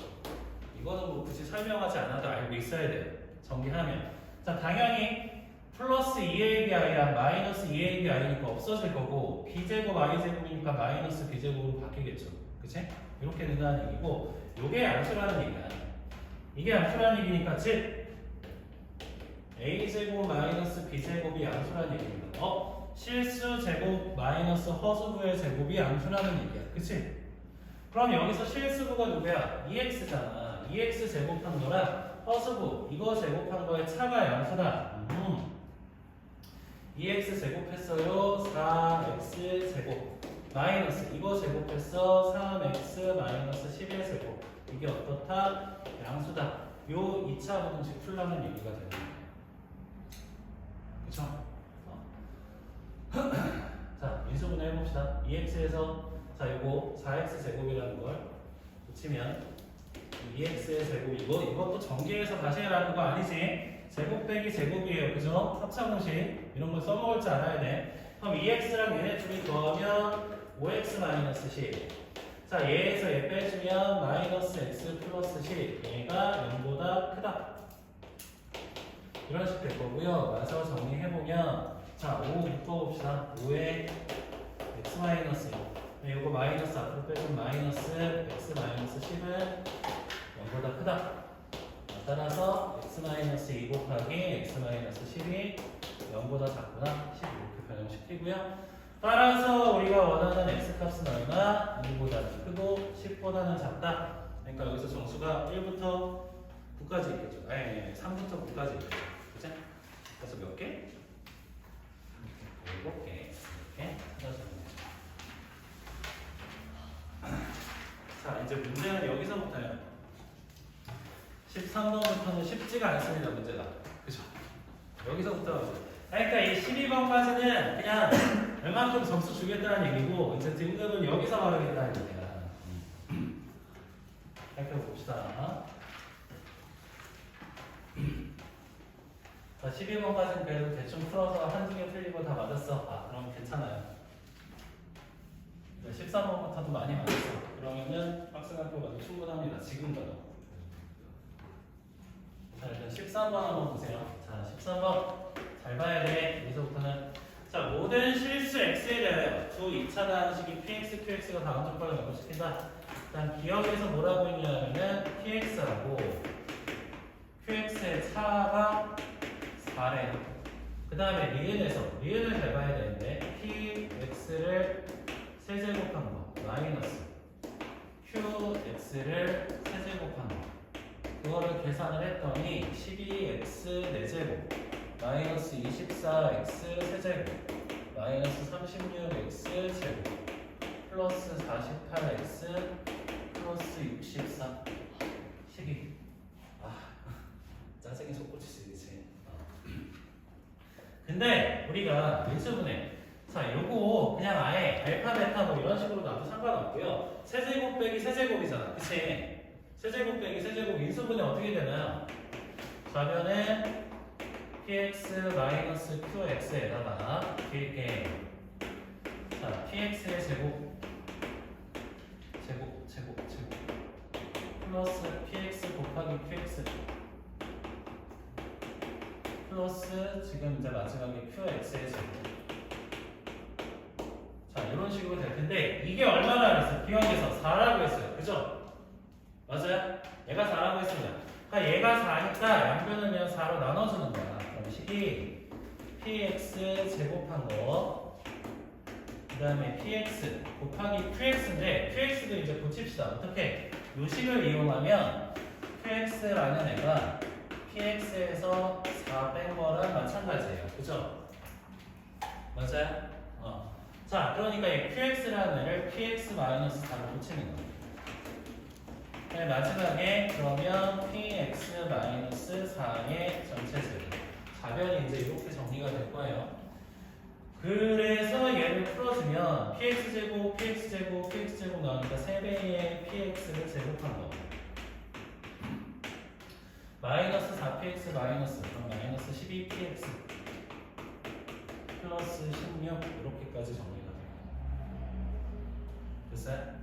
이거는 뭐 굳이 설명하지 않아도 알고 있어야 돼요. 정리하면. 자, 당연히 플러스 2abi랑 마이너스 2abi니까 없어질 거고, b제곱 i제곱이니까 마이너스 b제곱으로 바뀌겠죠. 그치? 이렇게 된다는 얘기고, 요게 양수라는 얘기야. 이게 양수라는 얘기니까 즉 a제곱 마이너스 b제곱이 양수라는 얘기입니다. 실수 제곱 마이너스 허수부의 제곱이 양수라는 얘기야. 그치? 그럼 여기서 실수부가 누구야? 2x잖아. 2x 제곱한 거랑 허수부 이거 제곱한 거의 차가 양수다. 2x 제곱했어요. 4x 제곱 마이너스 이거 제곱했어. 3x 마이너스 11 제곱. 이게 어떻다? 양수다. 요 2차 부등식 풀라는 얘기가 되는 거예요. 그쵸? 자, 인수분해 해봅시다. 2x에서 자, 요거 4x 제곱이라는 걸 붙이면 2x의 제곱 이것도 전개해서 다시 해라는 거 아니지? 제곱 빼기 제곱이에요. 그죠? 3차 공식 이런 거 써먹을 줄 알아야 돼. 그럼 2x랑 얘네 둘이 더하면 5x 마이너스 10. 자, 얘에서 얘 빼주면 마이너스 x 플러스 10. 얘가 0보다 크다. 이런 식 될 거고요. 마저 정리해보면 자, 5 묶어봅시다. 5에 x 마이너스 1. 이거 마이너스 앞으로 빼주면 마이너스 x 마이너스 10은 0보다 크다. 따라서 x 마이너스 2 곱하기 x 마이너스 10이 0보다 작구나. 10 이렇게 변형시키고요. 따라서 우리가 원하는 x 값은 얼마? 2보다는 크고 10보다는 작다. 그러니까 여기서 정수가 1부터 9까지 있겠죠. 아니, 3부터 9까지 있겠죠. 그치? 그래서 몇 개? 7개. 이렇게 찾아주면 자, 이제 문제는 여기서부터요. 13번부터는 쉽지가 않습니다, 문제가. 그죠? 여기서부터. 그러니까 이 12번까지는 그냥 웬만큼 점수 주겠다는 얘기고, 이제 등급은 여기서 말하겠다는 얘기야. 살펴봅시다. 자, 12번까지는 그래도 대충 풀어서 한두 개 틀리고 다 맞았어. 아, 그럼 괜찮아요. 13번부터도 많이 맞았어. 그러면은 학생학교 가도 충분합니다. 지금까지. 자, 일단 13번 한번 보세요. 자, 13번 잘 봐야 돼. 여기서부터는 자, 모든 실수 x에 대하여 두 2차 단식이 px, qx가 다음 조건을 연결시킨다. 일단 기억에서 뭐라고 했냐면은 px하고 qx의 차가 4래. 그 다음에 리은을 잘 봐야 되는데 px를 세제곱한 거 마이너스 qx를 세제곱한 거 그거를 계산을 했더니 12x 4제곱 마이너스 24x 세제곱 마이너스 36x 제곱 플러스 48x 플러스 64 12 짜증이 솟구치지. 근데 우리가 인수분해 자, 요거 그냥 아예 알파, 베타 뭐 이런 식으로 나도 상관없고요. 세제곱 빼기 세제곱이잖아. 그치? 세제곱 빼기 세제곱 인수분해 어떻게 되나요? 좌변에 px 마이너스 qx에다가 이렇게 자, px의 제곱 플러스 px 곱하기 qx 플러스 지금 이제 마지막에 qx의 제곱 자, 이런 식으로 될 텐데 이게 얼마나 그랬어요? 기억에서 4라고 했어요. 그죠? 맞아요? 얘가 4라고 했습니다. 그러니까 얘가 4니까 양변을 그냥 4로 나눠주는 거야. 그럼 식이 px 제곱한 거, 그 다음에 px 곱하기 qx인데 qx도 이제 고칩시다. 어떻게? 요 식을 이용하면 qx라는 애가 px에서 4 뺀 거랑 마찬가지예요. 그죠? 맞아요? 자, 그러니까 이 qx라는 애를 px-4로 고치는 거예요. 네, 마지막에 그러면 px-4의 전체 제곱. 가변이 이제 이렇게 정리가 될 거예요. 그래서 얘를 풀어주면 px제곱, px제곱, px제곱 나오니까 3배의 px를 제곱한 거. 마이너스 4px 마이너스, 그럼 마이너스 12px 플러스 16 이렇게까지 정리가 돼요. 됐어요?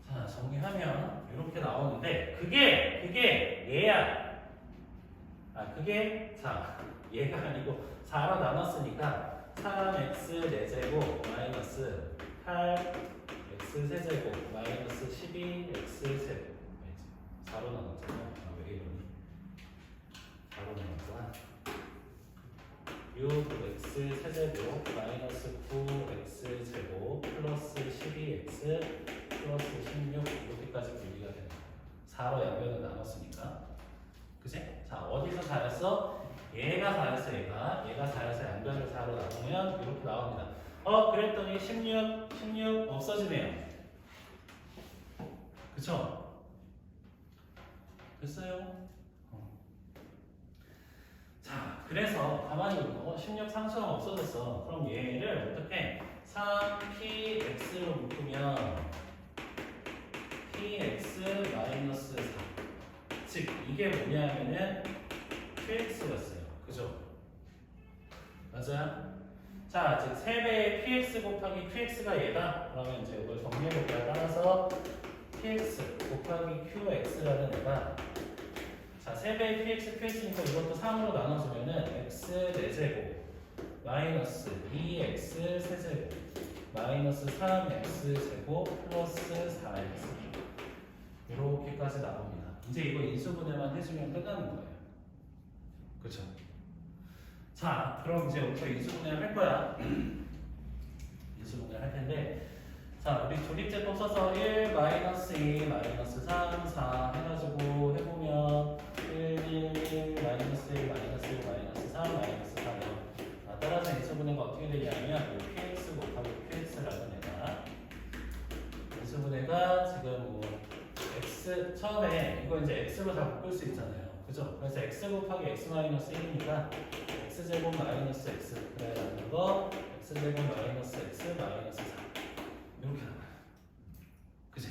자, 정리하면 이렇게 나오는데 그게 얘야. 자, 얘가 아니고 4로 나눴으니까 3x 4제곱 마이너스 8x 세제곱 마이너스 12x 세제곱. 4로 나눴잖아. 왜 이러니? 4로 나눴잖아. 6x 세제곱 마이너스 9x 제곱 플러스 12x 플러스 16 이렇게까지 분리가 되는 거야. 4로 양변을 나눴으니까. 그치? 자, 어디서 4였어? 얘가 4였어, 얘가 4였어. 양변을 4로 나누면 이렇게 나옵니다. 그랬더니 16 없어지네요. 그쵸? 됐어요? 자, 그래서 가만히 보고 16 상수가 없어졌어. 그럼 얘를 어떻게 3px로 묶으면 px-4 즉 이게 뭐냐면은 qx였어요. 그죠? 맞아요? 자, 즉 3배의 px 곱하기 qx가 얘다. 그러면 이제 이걸 정리해볼까요? 따라서 px 곱하기 qx라는 애가 자, 3배의 px, qx니까 이것도 3으로 나눠주면은 x 4제곱 마이너스 2x 세제곱 마이너스 3x 제곱 플러스 4x 이렇게까지 나옵니다. 이제 이거 인수분해만 해주면 끝나는 거예요. 그쵸? 자, 그럼 이제부터 인수분해를 할 거야. 인수분해를 할 텐데 자, 우리 조립제법 써서 1, 마이너스 2, 마이너스 3, 4 해가지고 해보면 1, 1, 마이너스 1, 마이너스 1, 마이너스 3, 마이너스 4 따라서 인수분해가 어떻게 되냐면 px 곱하기 qx라는 애가 인수분해가 지금 뭐 x 처음에 이거 이제 x로 다 묶을 수 있잖아요. 그죠? 그래서 x 곱하기 x 마이너스 1이니까 x제곱 마이너스 x 그래가지고 거 x제곱 마이너스 x 마이너스 4 이렇게 나와요. 그치?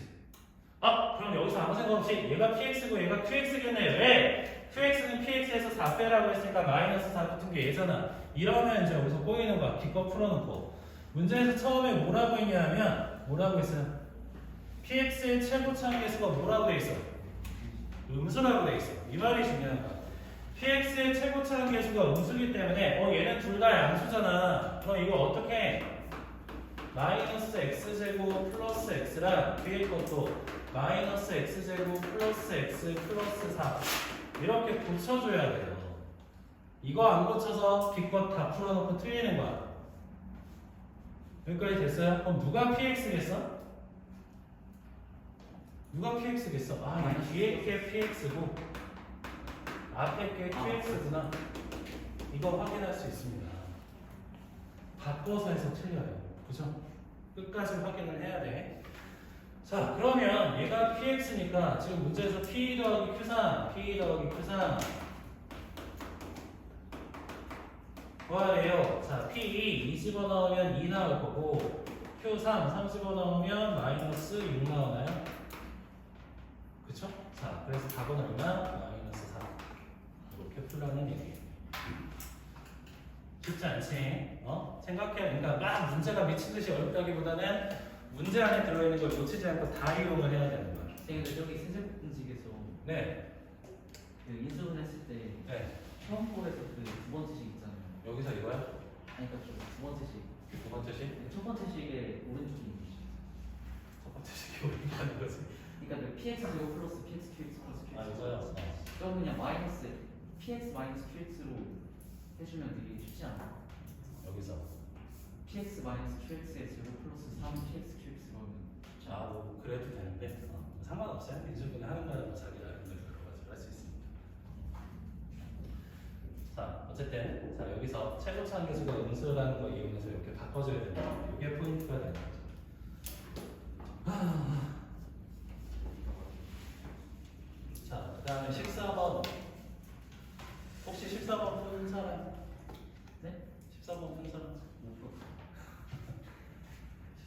그럼 여기서 아무 생각 없이 얘가 px고 얘가 qx겠네. 왜? qx는 px에서 4 빼라고 했으니까 마이너스 4 붙은 게 얘잖아. 이러면 이제 여기서 꼬이는 거야. 기껏 풀어놓고 문제에서 처음에 뭐라고 했냐면 뭐라고 했어요? px의 최고차항계수가 뭐라고 돼 있어? 음수라고 돼 있어. 이 말이 중요한 거야. px의 최고차항계수가 음수기 때문에 얘는 둘 다 양수잖아. 그럼 이거 어떻게 마이너스 x제곱 플러스 x랑 뒤에 것도 마이너스 x제곱 플러스 x 플러스 4 이렇게 고쳐줘야 돼요. 이거 안 고쳐서 기껏 다 풀어놓고 틀리는 거야. 여기까지 됐어요? 그럼 누가 px겠어? 누가 px겠어? 이 뒤에 게 px고 앞에 게 qx구나. 이거 확인할 수 있습니다. 바꿔서 해서 틀려요. 그죠? 끝까지 확인을 해야 돼. 자, 그러면 얘가 px니까 지금 문제에서 p 더하기 q3 뭐하래요? 자, p 2 집어넣으면 2 나올 거고 q3 3 집어넣으면 마이너스 6 나오나요? 그쵸? 자, 그래서 답은 얼마? 마이너스 4 이렇게 풀라는 얘기예요. 쉽지 않지? 생각해. 그러니까 막 문제가 미친듯이 어렵다기보다는 문제 안에 들어있는 걸 놓치지 않고 다 이용을 해야 되는 거야. 선생님, 저기 생생분식에서 네. 그 인수분했을 때 네. 처음 볼에서 그 두 번째 식 있잖아요. 여기서 이거야? 아니, 그러니까 두 번째 식. 두 번째 식? 첫 번째 식의 오른쪽이 있는 식. 첫 번째 식이 오른다는 거지. 그러니까 그 px 제곱 플러스 px qx 플러스 qx 아 이거요? 저 그냥 마이너스 px 마이너스 qx로 해주면 되게 쉽지 않아? 여기서 px 마이너스 qx의 제곱 플러스 3 px qx로 하면 쉽지 않아? 뭐 그래도 되는데 상관없어요. 인수분해 하는 거는 뭐 자기 나름대로 여러 가지로 할 수 있습니다. 자 어쨌든 자 여기서 최고차 함계수가 음수라는 거 이용해서 이렇게 바꿔줘야 된다. 이게 포인트가 되는 거죠. 자 그다음에 14번 혹시 14번 푼 사람? 네? 14번 푼 사람? 못 풀었어.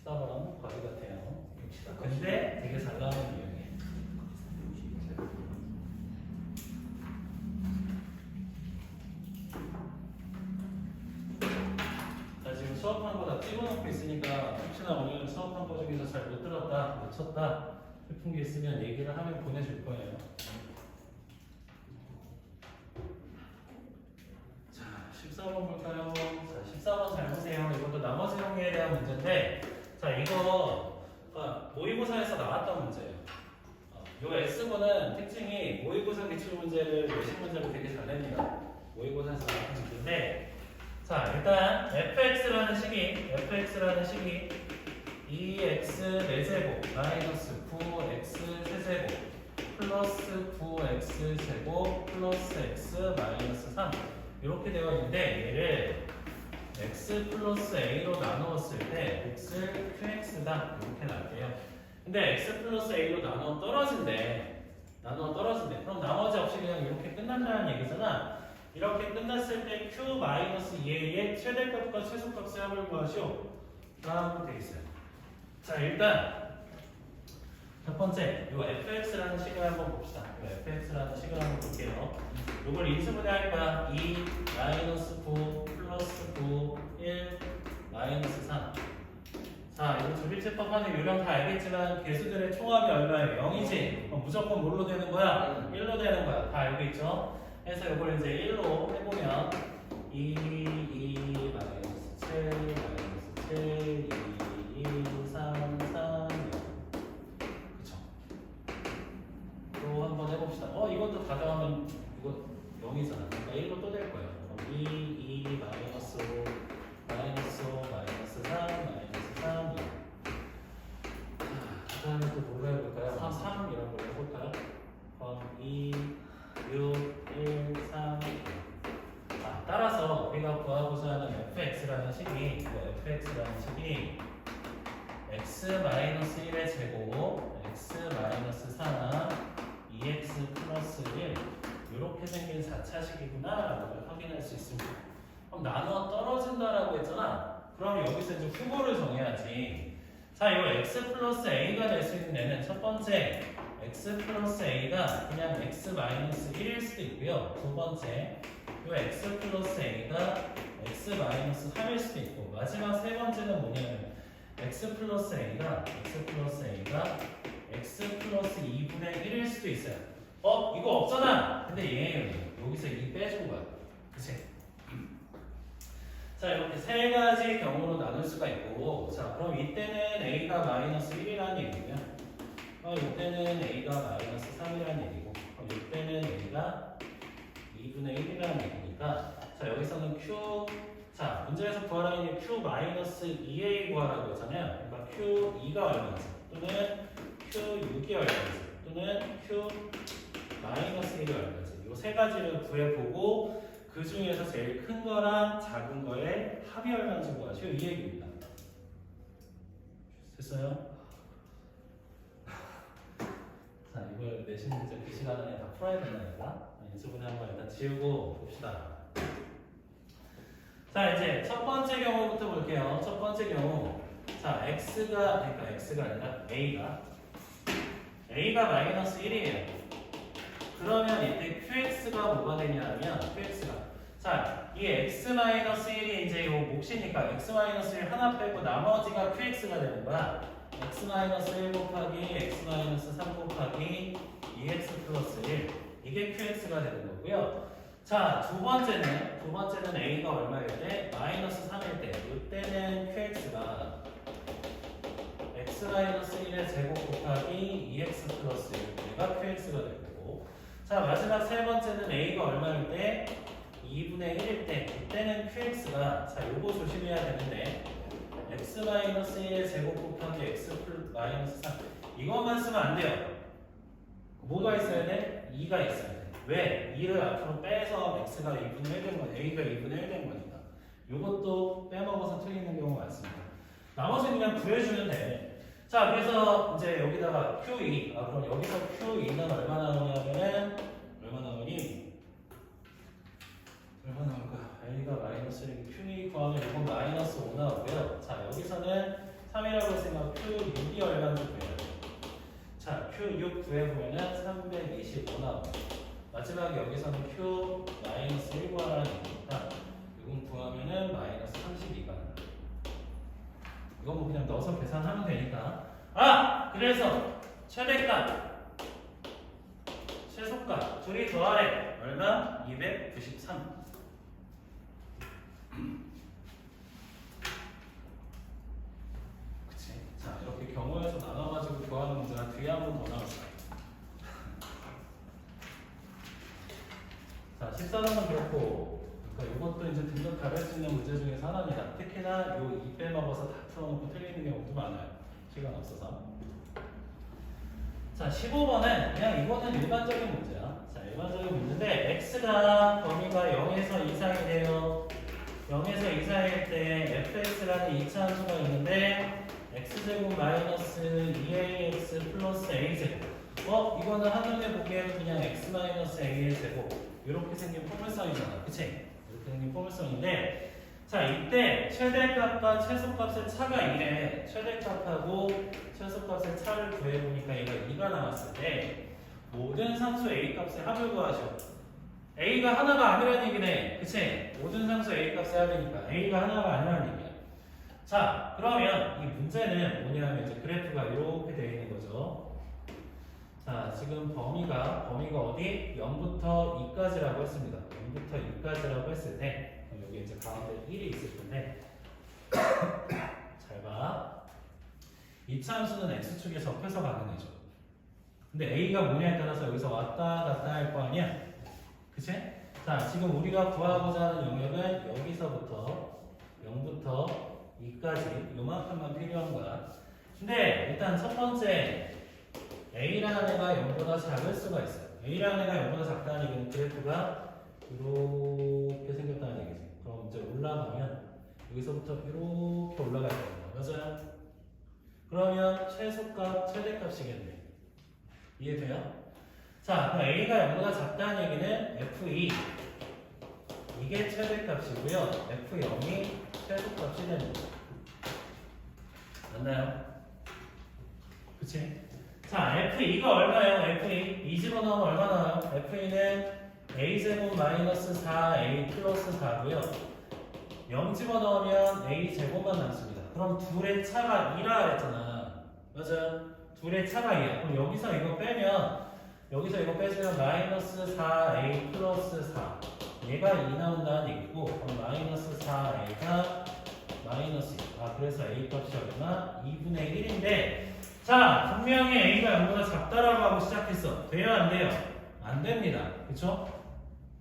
14번 거리 같아요. 근데 되게 잘 나오는 유형이에요. 자 지금 수업한 거 다 찍어놓고 있으니까 혹시나 오늘 수업한 거 중에서 잘 못 들었다, 놓쳤다 싶은 게 있으면 얘기를 하면 보내줄 거예요. 자 14번 볼까요? 자 14번 잘 보세요. 이것도 나머지 형에 대한 문제인데 자 이거 모의고사에서 나왔던 문제예요. 요 S분은 특징이 모의고사 기출문제를 외신 문제로 되게 잘 냅니다. 모의고사에서 나왔던 문제인데 자 일단 fx라는 식이 2x 4제곱 마이너스 9x 세제곱 플러스 9x 제곱 플러스 x 마이너스 3 이렇게 되어 있는데 얘를 x 플러스 a로 나누었을 때 x를 qx다 이렇게 나올게요. 근데 x 플러스 a로 나누어 떨어진대. 그럼 나머지 없이 그냥 이렇게 끝난다는 얘기잖아. 이렇게 끝났을 때 q 마이너스 2a의 최대값과 최소값의 합을 구하시오. 라고 되어 있어요. 자 일단 첫 번째 요 fx라는 식을 한번 봅시다. 요 fx라는 식을 한번 볼게요. 요걸 인수분해하니까 2 마이너스 9 플러스 9 1 마이너스 3. 자 이거 조비체법 하는 요령 다 알겠지만 개수들의 총합이 얼마예요? 0이지? 그럼 무조건 뭘로 되는 거야? 1로 되는 거야. 다 알고 있죠? 해서 요걸 이제 1로 해보면 2 마이너스 7 마이너스 7 2 3 3 그쵸? 또 한번 해봅시다. 이것도 가져가면 이거 0이잖아. 그러니까 1로 또 될 거예요. 2 마이너스 5 마이너스 5 마이너스 3 마이너스 3 그 다음에 또 뭘로 해볼까요? 3 이런 걸로 해볼까요? 2 6 1 3 따라서 우리가 구하고자 하는 fx라는 식이 x-1의 제곱 x-3 2x 플러스 1 이렇게 생긴 4차식이구나 라는 걸 확인할 수 있습니다. 그럼 나누어 떨어진다라고 했잖아. 그럼 여기서 이제 후보를 정해야지. 자 이거 x 플러스 a가 될 수 있는 애는 첫 번째 x 플러스 a가 그냥 x 마이너스 1일 수도 있고요. 두 번째 요 x 플러스 a가 x 마이너스 3일 수도 있고 마지막 세 번째는 뭐냐면 x 플러스 a가 x 플러스 2분의 1일 수도 있어요. 이거 없잖아. 근데 얘 여기서 2 빼준 거야. 그치? 자 이렇게 세 가지 경우로 나눌 수가 있고 자 그럼 이때는 a가 마이너스 1이라는 얘기고요. 이때는 a가 마이너스 3이라는 얘기고 이때는 a가 2분의 1이라는 얘기니까 자 여기서는 q 자 문제에서 구하라는 게 q 마이너스 2a 구하라고 했잖아요. 그러니까 q2가 얼마인지 또는 q6이 얼마인지 또는 q 마이너스 1이 얼마인지 이 세 가지를 구해보고 그 중에서 제일 큰 거랑 작은 거의 합이 얼마인지 구하시오 이 얘기입니다. 됐어요? 자 이걸 내신 문제 그 시간 안에 다 풀어야 되나 얘가? 인수분해 한번 일단 지우고 봅시다. 자 이제 첫 번째 경우부터 볼게요. 첫 번째 경우 자 x가 아니라 a가 마이너스 1이에요. 그러면 이때 qx가 뭐가 되냐면 자 이 x-1이 이제 요 몫이니까 x-1 하나 빼고 나머지가 qx가 되는 거야. x-1 곱하기 x-3 곱하기 2x 플러스 1 이게 qx가 되는 거고요. 자 두 번째는 a가 얼마일 때? 마이너스 3일 때 이때는 qx가 x-1의 제곱 곱하기 2x 플러스 1가 qx가 될 거고 자 마지막 세 번째는 a가 얼마일 때? 2분의 1일 때 이때는 qx가 자 요거 조심해야 되는데 x-1의 제곱 곱하기 x 마이너스 3 이것만 쓰면 안 돼요. 뭐가 있어야 돼? 2가 있어야 돼. 왜? 2를 앞으로 빼서 x가 2분의 1 된 건, a가 2분의 1 된 거니까. 요것도 빼먹어서 틀리는 경우가 많습니다. 나머지는 그냥 구해주면 돼. 자, 그래서 이제 여기다가 Q2, 그럼 여기서 Q2는 얼마 나오냐면은, 얼마 나오니? 얼마 나올까? a가 마이너스 1, Q2 구하면 이건 마이너스 5 나오고요. 자, 여기서는 3이라고 했으니까 Q6이 얼마인지 구해야 돼. 자, Q6 구해보면은 325 나옵니다. 마지막에 여기서는 Q-1 구하라는 얘기니까 이건 구하면은 마이너스 32가 나와요. 이거 뭐 그냥 넣어서 계산하면 되니까. 그래서 최대값, 최소값 둘이 더하래. 얼마? 293. 그치? 자, 이렇게 경우에서 나눠가지고 구하는 문제가 뒤에 한 번 더 나왔어요. 자, 14번은 그렇고, 그러니까 이것도 이제 등급 가릴 수 있는 문제 중에서 하나입니다. 특히나 요 2 빼먹어서 다 풀어놓고 틀리는 경우도 많아요. 시간 없어서. 자, 15번은 그냥 이거는 일반적인 문제야. 자, 일반적인 문제인데, x가 범위가 0에서 이상이래요. 0에서 이상일 때 fx라는 2차 함수가 있는데, x제곱 마이너스 2ax 플러스 a제곱. 이거는 한눈에 보기에는 그냥 x 마이너스 a의 제곱. 이렇게 생긴 포물선이잖아. 그치? 이렇게 생긴 포물선인데, 자, 이때 최대값과 최소값의 차가 2래. 최대값하고 최소값의 차를 구해보니까 얘가 2가 나왔을 때, 모든 상수 a 값의 합을 구하죠. a가 하나가 아니라는 얘기네. 그치? 모든 상수 a 값의 합이니까 a가 하나가 아니라는 얘기야. 자, 그러면 이 문제는 뭐냐면 이제 그래프가 이렇게 되어 있는 거죠. 자, 지금 범위가 어디? 0부터 2까지라고 했습니다. 0부터 2까지라고 했을 때, 그럼 여기 이제 가운데 1이 있을 텐데, 잘 봐. 2차 함수는 x축에 접해서 가는 애죠. 근데 a가 뭐냐에 따라서 여기서 왔다 갔다 할 거 아니야? 그치? 자, 지금 우리가 구하고자 하는 영역은 여기서부터 0부터 2까지 요만큼만 필요한 거야. 근데 일단 첫 번째 a라는 애가 0보다 작을 수가 있어요. a라는 애가 0보다 작다는 얘기는 그래프가 이렇게 생겼다는 얘기지. 그럼 이제 올라가면 여기서부터 이렇게 올라갈 거예요. 맞아요? 그러면 최소값, 최대값이겠네. 이해돼요? 자, 그럼 a가 0보다 작다는 얘기는 f2 이게 최대값이고요. f0이 최소값이 됩니다. 맞나요? 그치? 자, F2가 얼마예요? F2. 2 집어넣으면 얼마 나와요? F2는 A제곱 마이너스 4A 플러스 4고요. 0 집어넣으면 A제곱만 남습니다. 그럼 둘의 차가 2라 했잖아. 맞아요? 둘의 차가 2야. 그럼 여기서 이거 빼면, 여기서 이거 빼주면 마이너스 4A 플러스 4. 얘가 2 나온다는 얘기고, 그럼 마이너스 4A가 마이너스 2. 그래서 A 값이 얼마? 2분의 1인데, 자, 분명히 a가 0보다 작다라고 하고 시작했어. 돼요, 안 돼요? 안 됩니다. 그쵸?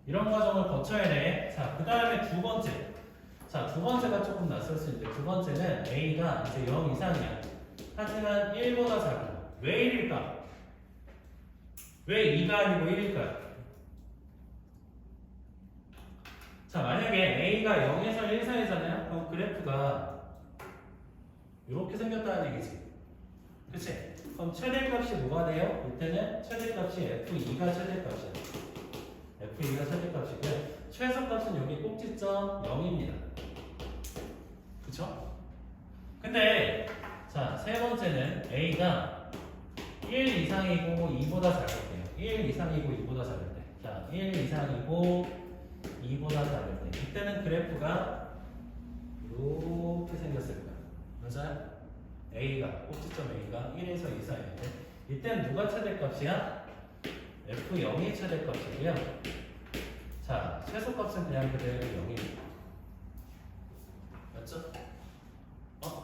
이런 과정을 거쳐야 돼. 자, 그 다음에 두 번째. 자, 두 번째가 조금 낯설 수 있는데, 두 번째는 a가 이제 0 이상이야. 하지만 1보다 작아. 왜 1일까? 왜 2가 아니고 1일까요? 자, 만약에 a가 0에서 1 사이잖아요? 그럼 그래프가 이렇게 생겼다는 얘기지. 그치? 그럼 최대값이 뭐가 돼요? 이때는 최대값이 F2가 최대값이야. F2가 최대값이고요. 최소값은 여기 꼭지점 0입니다. 그쵸? 근데 자, 세 번째는 A가 1 이상이고 2보다 작을 때요. 1 이상이고 2보다 작을 때. 자, 1 이상이고 2보다 작을 때. 이때는 그래프가 이렇게 생겼을 거야. 맞아요? A가, 꼭지점 A가 1에서 2 사이인데 이때는 누가 최대값이야? F0이 최대값이고요. 자, 최소값은 그냥 그대로 0입니다. 맞죠?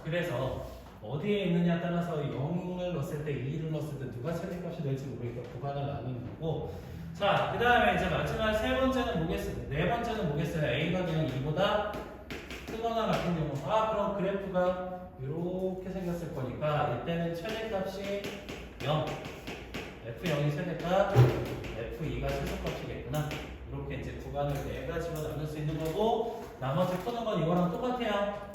그래서 어디에 있느냐 따라서 0을 넣었을 때 2를 넣었을 때 누가 최대값이 될지 모르니까 구간을 나누는 거고. 자, 그 다음에 이제 마지막 세 번째는 뭐겠어요? 네 번째는 뭐겠어요? A가 그냥 2보다 크거나 같은 경우. 그럼 그래프가 이렇게 생겼을 거니까 이때는 최대값이 0. F0이 최대값, F2가 최소값이겠구나. 이렇게 이제 구간을 네 가지로 나눌 수 있는 거고, 나머지 푸는 건 이거랑 똑같아요.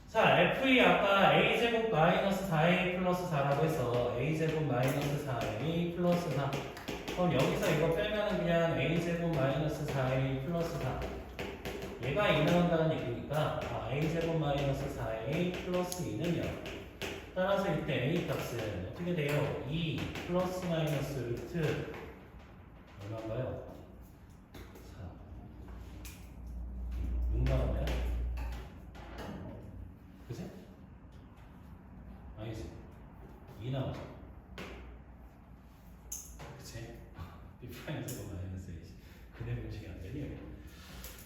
자, F2 아까 A제곱 마이너스 4A 플러스 4라고 해서 A제곱 마이너스 4A 플러스 4. 그럼 여기서 이거 빼면은 그냥 A제곱 마이너스 4A 플러스 4. 얘가 2 나온다는 얘기니까 A제곱 마이너스 4A 플러스 2는 0. 따라서 이때 A 값은 어떻게 돼요? 2 플러스 마이너스 루트 얼마인가요? 4. 6 나오나요? 그치? 아니지. 2 나오죠. 그치? B 프라임 제곱 마이너스 A. 근해 공식이 안 되니?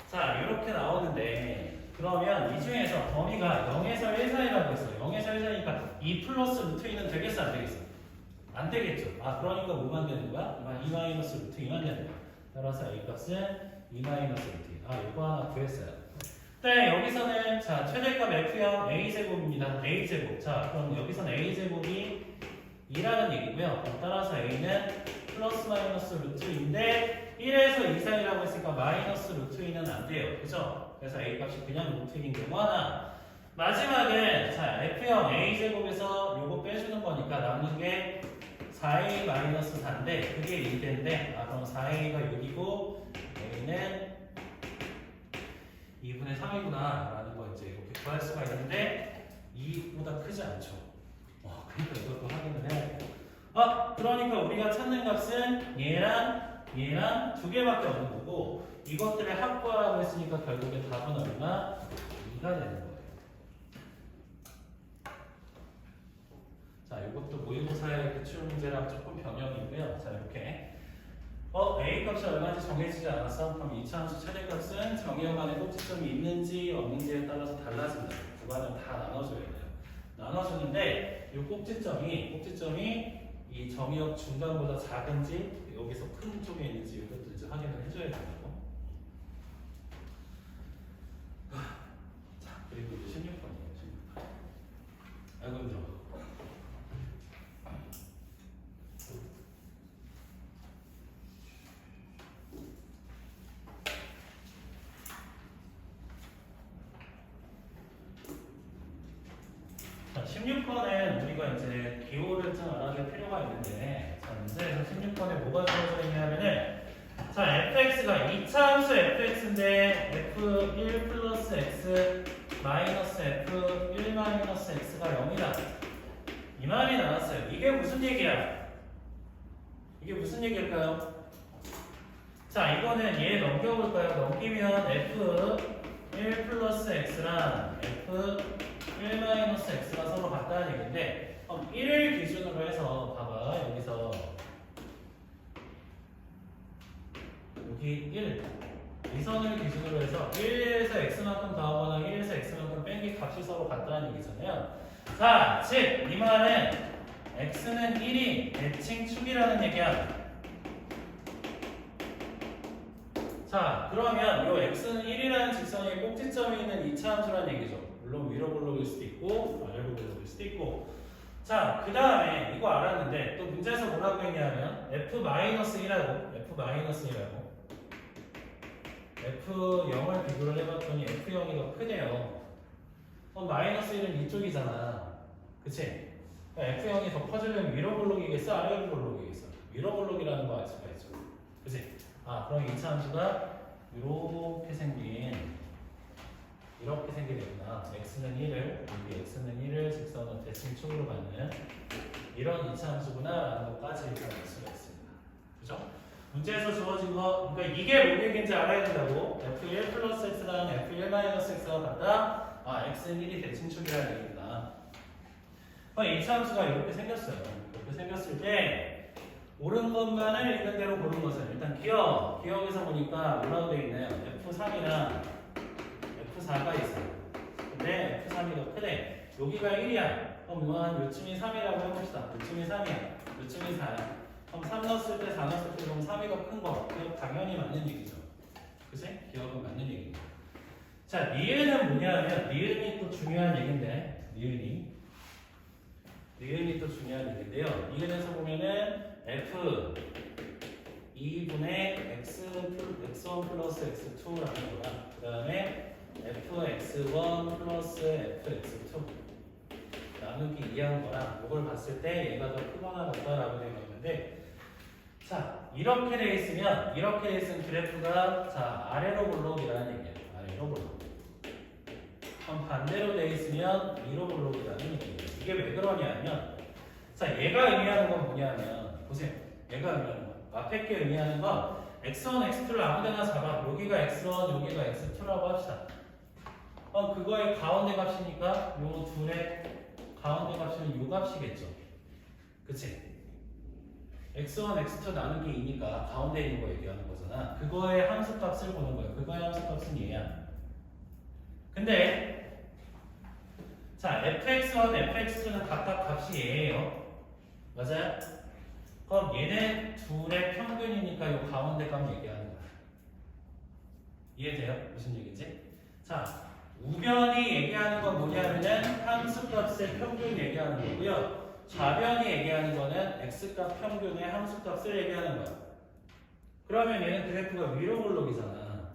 자, 이렇게 나오는데 그러면 이 중에서 범위가 0에서 1 사이라고 했어요. 0에서 1 사이니까 2 플러스 루트 2는 되겠어? 안 되겠어? 안 되겠죠. 그러니까 뭐만 되는 거야? 2 마이너스 루트 2만 되는 거야. 따라서 A 값은 2 마이너스 루트 2. 이거 하나 구했어요. 네, 여기서는 자 최대값 F0 A제곱입니다. A제곱. 자, 그럼 여기서는 A제곱이 2라는 얘기고요. 따라서 A는 플러스 마이너스 루트 2인데 1에서 2 사이라고 했으니까 마이너스 루트 2는 안 돼요. 그죠? 그래서 A 값이 그냥 루트 2인 경우 하나. 마지막에 자 F0 A제곱에서 요거 빼주는 거니까 남는 게 4A 마이너스 4인데 그게 1대인데 그럼 4A가 6이고 A는 2분의 3이구나 라는 거 이제 이렇게 구할 수가 있는데 2보다 크지 않죠. 그러니까 이것도 확인을 해야 돼요. 그러니까 우리가 찾는 값은 얘랑 두 개밖에 없는 거고 이것들의 합과라고 했으니까 결국에 답은 얼마? 2가 되는 거예요. 자, 이것도 모의고사의 기출 문제랑 조금 변형이고요. 자, 이렇게 A 값이 얼마인지 정해지지 않았어? 그럼 이차함수 최대값은 정의역 안에 꼭지점이 있는지 없는지에 따라서 달라집니다. 구간을 다 나눠줘야 돼요. 나눠주는데 이 꼭지점이 이 정의역 중간보다 작은지 여기서 큰 쪽에 있는지 이것도 이제 확인을 해줘야 된다고. 자, 그리고 이제 16번이에요. 16번. 아이고 힘들어. 자, 16번에 우리가 이제 기호를 좀 알아둘 필요가 있는데, 자, 문제에서 16번에 뭐가 주어져 있냐면은, 자, fx가 2차 함수 fx인데, f1 플러스 x 마이너스 f1 마이너스 x가 0이다. 이 말이 나왔어요. 이게 무슨 얘기야? 이게 무슨 얘기일까요? 자, 이거는 얘 넘겨볼까요? 넘기면 f1 플러스 x랑 f1 마이너스 x가 서로 같다는 얘기인데 1을 기준으로 해서 봐봐. 여기서 여기 1 이 선을 기준으로 해서 1에서 x만큼 더하거나 1에서 x만큼 뺀 게 값이 서로 같다는 얘기잖아요. 자, 즉 이 말은 x는 1이 대칭축이라는 얘기야. 자, 그러면 이 x는 1이라는 직선에 꼭지점이 있는 2차 함수라는 얘기죠. 물론 위로 볼록일 수도 있고 아래로 볼록일 수도 있고. 자, 그 다음에 이거 알았는데 또 문제에서 뭐라고 했냐면 f-1하고 f-1이라고 f0을 비교를 해봤더니 f0이 더 크네요. 마이너스 1은 이쪽이잖아. 그치? 그러니까 f0이 더 커지려면 위로 볼록이겠어? 아래로 볼록이겠어? 위로 볼록이라는 거 알 수가 있죠. 그치? 그럼 2차 함수가 이렇게 생기겠구나. x는 1을, 여기 x는 1을 직선은 대칭축으로 갖는 이런 2차 함수구나 라는 것까지 알 수가 있습니다. 그죠? 문제에서 주어진 거, 그러니까 이게 뭔 얘기인지 알아야 된다고. f1 플러스 x랑 f1 마이너스 x가 같다? x는 1이 대칭축이라는 얘기구나. 2차 함수가 이렇게 생겼어요. 이렇게 생겼을 때 옳은 것만을 있는 대로 보는 것은 일단 기억에서 보니까 뭐라고 되어 있나요? F3이랑 F4가 있어요. 근데 F3이 더 크네. 여기가 1이야. 그럼 한 요쯤이 3이라고 해봅시다. 요쯤이 3이야. 요쯤이 4야. 그럼 3 넣었을 때 4 넣었을 때 그럼 3이가 큰 거. 기억 당연히 맞는 얘기죠. 그치? 기억은 맞는 얘기고. 자, 니은은 뭐냐면 니은이 또 중요한 얘기인데 니은이 또 중요한 얘기인데요. 니은에서 보면은 F 2분의 x1 플러스 x2라는 거랑 그 다음에 fx1 플러스 fx2 나누기 2한 거랑 이걸 봤을 때 얘가 더 크거나 같다라고 되어 있는데, 자 이렇게 돼 있으면 이렇게 돼 있으면 그래프가 자 아래로 볼록이라는 얘기예요. 아래로 볼록. 그럼 반대로 돼 있으면 위로 볼록이라는 얘기예요. 이게 왜 그러냐면 자 얘가 의미하는 건 뭐냐면 보세요. 얘가 의미하는 건 앞에 게 의미하는 건 x1, x2를 아무데나 잡아. 여기가 x1, 여기가 x2라고 합시다. 그거의 가운데 값이니까 요 둘의 가운데 값은 요 값이겠죠. 그치? x1, x2 나누기 2니까 가운데 있는 거 얘기하는 거잖아. 그거의 함수 값을 보는 거예요. 그거의 함수 값은 얘야. 근데 자 fx1, fx2는 각각 값이 얘예요. 맞아요? 그럼 얘네 둘의 평균이니까 요 가운데 값 얘기하는 거야. 이해돼요? 무슨 얘기지? 자, 우변이 얘기하는 건 뭐냐면은 함수값의 평균 얘기하는 거고요. 좌변이 얘기하는 거는 x값 평균의 함수값을 얘기하는 거야. 그러면 얘는 그래프가 위로 볼록이잖아.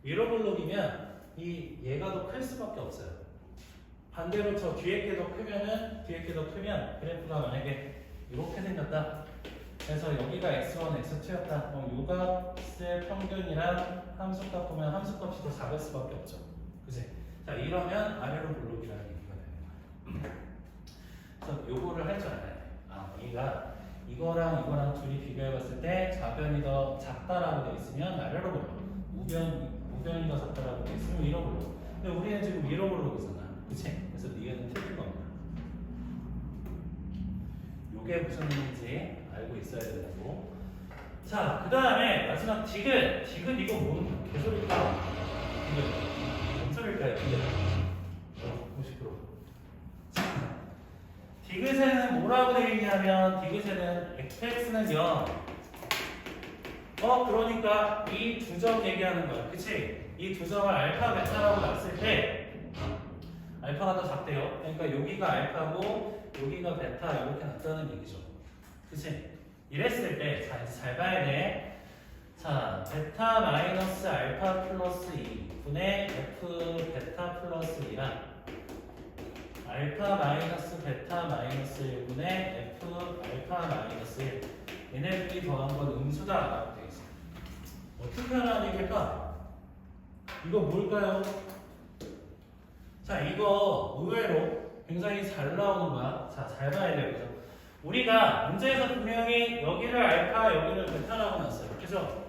위로 볼록이면 얘가 더 클 수밖에 없어요. 반대로 저 뒤에 게 더 크면은 그래프가 만약에 이렇게 생겼다. 그래서 여기가 x1, x2였다. 그럼 요 값의 평균이랑 함수값 보면 함수값이 더 작을 수밖에 없죠. 그치? 자 이러면 아래로 볼록이라는 얘기가 되는 거야. 그래서 요거를 할 줄 알아야 돼. 얘가 이거랑 둘이 비교해봤을 때 좌변이 더 작다라고 돼 있으면 아래로 볼록. 우변이 더 작다라고 돼 있으면 위로 볼록. 근데 우리는 지금 위로 볼록이잖아. 그치? 그래서 니은은 틀린 겁니다. 요게 무슨 의미인지 알고 있어야 된다고. 자, 그 다음에 마지막 디귿. 디귿 이거 뭔 개소리일까? 뭔 소리일까요? 디귿. 50%. 디귿에는 뭐라고 되어 있냐면 디귿에는 fx는 0. 그러니까 이 두 점 얘기하는 거야. 그치? 이 두 점을 알파, 베타라고 놨을 때 알파가 더 작대요. 그러니까 여기가 알파고 여기가 베타 이렇게 놨다는 얘기죠. 그치? 이랬을 때 자 이제 잘 봐야 돼. 자 베타 마이너스 알파 플러스 2분의 f 베타 플러스 2랑 알파 마이너스 베타 마이너스 1분의 f 알파 마이너스 1 얘네들이 더한 건 음수다 라고 되어 있어요. 어떻게 하라는 얘기일까? 이거 뭘까요? 자 이거 의외로 굉장히 잘 나오는 거야. 자 잘 봐야 돼요. 그죠? 우리가 문제에서 분명히 여기를 알파 여기를 베타라고 놨어요. 그죠?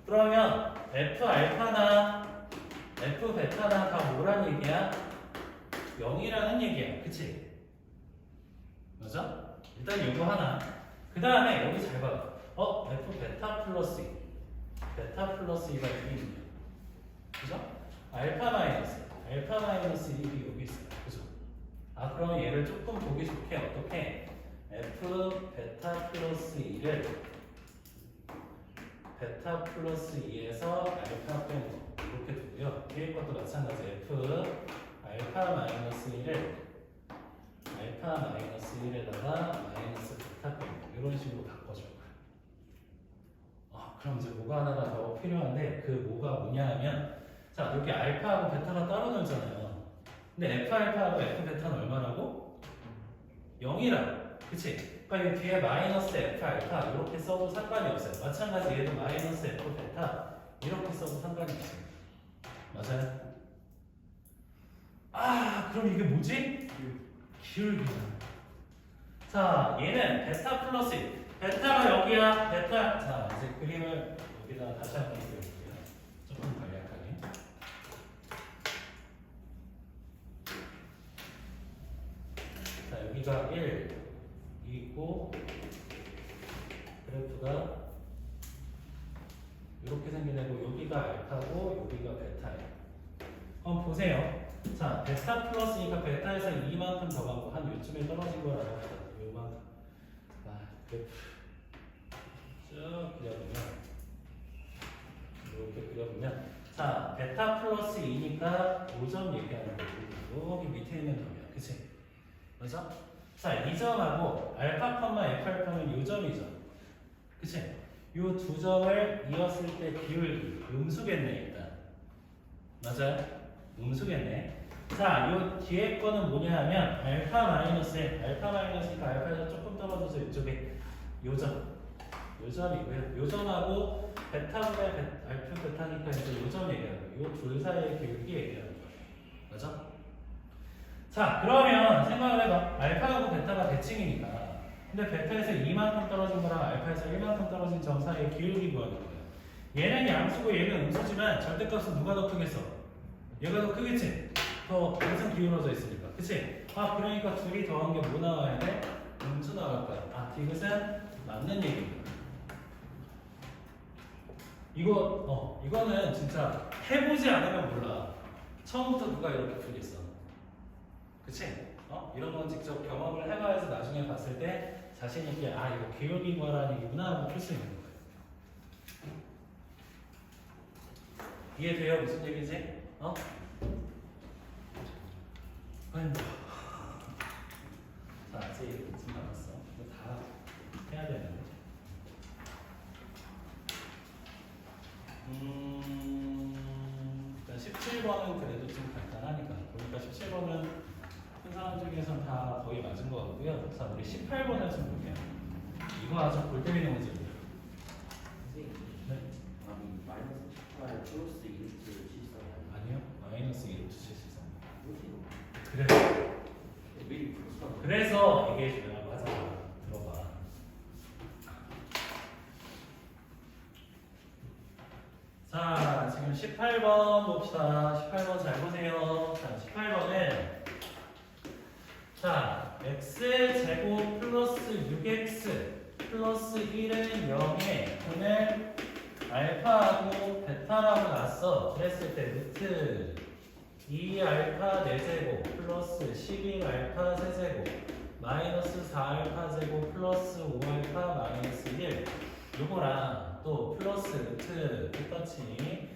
그러면 f 알파나 f 베타나 다 뭐란 얘기야? 0이라는 얘기야. 그치? 맞아? 일단 요거 하나. 그 다음에 여기 잘 봐. f 베타 플러스 2 베타 플러스 2가 여기 있네요. 그죠? 알파 마이너스 1이 여기 있어요. 그죠? 그럼 얘를 조금 보기 좋게 어떻게 f 베타 플러스 2를 베타 플러스 2에서 알파 뺀 거 이렇게 두고요. 뒤에 것도 마찬가지 f 알파 마이너스 1을 알파 마이너스 1에다가 마이너스 베타 뺀 거 이런 식으로 바꿔줄 거야. 그럼 이제 뭐가 하나가 더 필요한데 그 뭐가 뭐냐 하면 자 여기 알파하고 베타가 따로 놀잖아요. 근데 f 알파하고 f 베타는 얼마라고? 0이라고. 그치? 그러니까 이 뒤에 마이너스 f 알파 이렇게 써도 상관이 없어요. 마찬가지 얘도 마이너스 f 베타 이렇게 써도 상관이 없어요. 맞아요? 그럼 이게 뭐지? 기울기잖아. 자 얘는 베타 플러스 1 베타가 여기야. 베타. 자 이제 그림을 여기다가 다시 한번 그려볼게요. 조금 간략하게. 자 여기가 1 있고 그래프가 이렇게 생긴 애고 여기가 알파고 여기가 베타예요. 그럼 보세요. 자, 베타 플러스니까 베타에서 2만큼 더 가고 한 요쯤에 떨어진 거라고 합시다. 요만큼. 그래프 쭉 그려보면 이렇게 그려보면 자, 베타 플러스 2니까 5점 얘기하는 거고 여기 밑에 있는 점이야. 그치? 맞아? 자, 이 점하고 알파, F 알파는 요 점이죠. 그치? 요 두 점을 이었을 때 비율이 음수겠네, 일단. 맞아요? 음수겠네. 자, 요 뒤에 거는 뭐냐 하면 알파 마이너스 알파 마이너스니까 알파에서 조금 떨어져서 이쪽에 요 점. 요 점이고요. 요 점하고 베타분의 알파 베타니까 이제 요 점 얘기하는 거예요. 요 둘 사이의 기울기 얘기하는 거예요. 맞아? 자, 그러면 생각을 해봐. 알파하고 베타가 대칭이니까. 근데 베타에서 2만큼 떨어진 거랑 알파에서 1만큼 떨어진 점 사이의 기울기 구하는 거예요. 얘는 양수고 얘는 음수지만 절대값은 누가 더 크겠어? 얘가 더 크겠지? 더 항상 기울어져 있으니까. 그치? 아, 그러니까 둘이 더한 게 뭐 나와야 돼? 음수 나올 거야. 아, 디귿은 맞는 얘기입니다. 이거는 진짜 해보지 않으면 몰라. 처음부터 누가 이렇게 풀겠어. 그치? 이런 건 직접 경험을 해봐야지 나중에 봤을 때 자신있게 이거 기울기 구하라는 얘기구나 하고 풀 수 있는 거예요. 이해돼요? 무슨 얘기지? 아이고. 자, 아직 한참 남았어. 이거 다 해야 되는데. 일단 17번은 그래도 좀 간단하니까. 보니까 17번은 큰 사람 중에서는 다 거의 맞은 것 같고요. 자, 우리 18번을 좀 볼게요. 이거 아주 골 때리는 문제입니다. 선생님, 네? 아니 마이너스 18 플러스 1트 14 아니요. 마이너스 1루트 73. 뭐지? 그래. 왜 플러스? 그래서 이게 중요한 거잖아. 들어봐. 자, 지금 18번 봅시다. 18번 잘 보세요. 자, 18번은 자, x제곱 플러스 6x 플러스 1은 0에 분을 알파하고 베타라고 놨어. 그랬을 때 루트 2알파 4제곱 플러스 11알파 세제곱 마이너스 4알파 제곱 플러스 5알파 마이너스 1 요거랑 또 플러스 루트 똑같이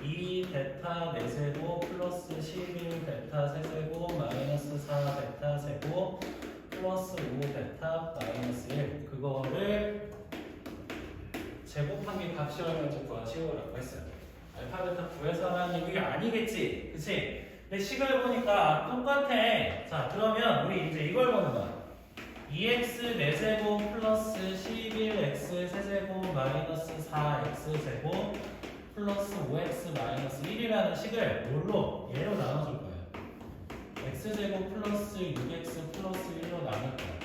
2 베타 4제곱 플러스 11 베타 세제곱 마이너스 4 베타 세곱 플러스 5 베타 마이너스 1 그거를 제곱한 게 값이 얼마인지 구하시오라고 했어요. 알파 베타 구해서 하는 얘기가 아니겠지, 그치? 근데 식을 보니까 똑같아. 자, 그러면 우리 이제 이걸 보는 거야. 2x 4제곱 플러스 11x 세제곱 마이너스 4x 제곱 플러스 5x 마이너스 1이라는 식을 뭘로? 얘로 나눠줄 거예요. x제곱 플러스 6x 플러스 1로 나눌 거예요.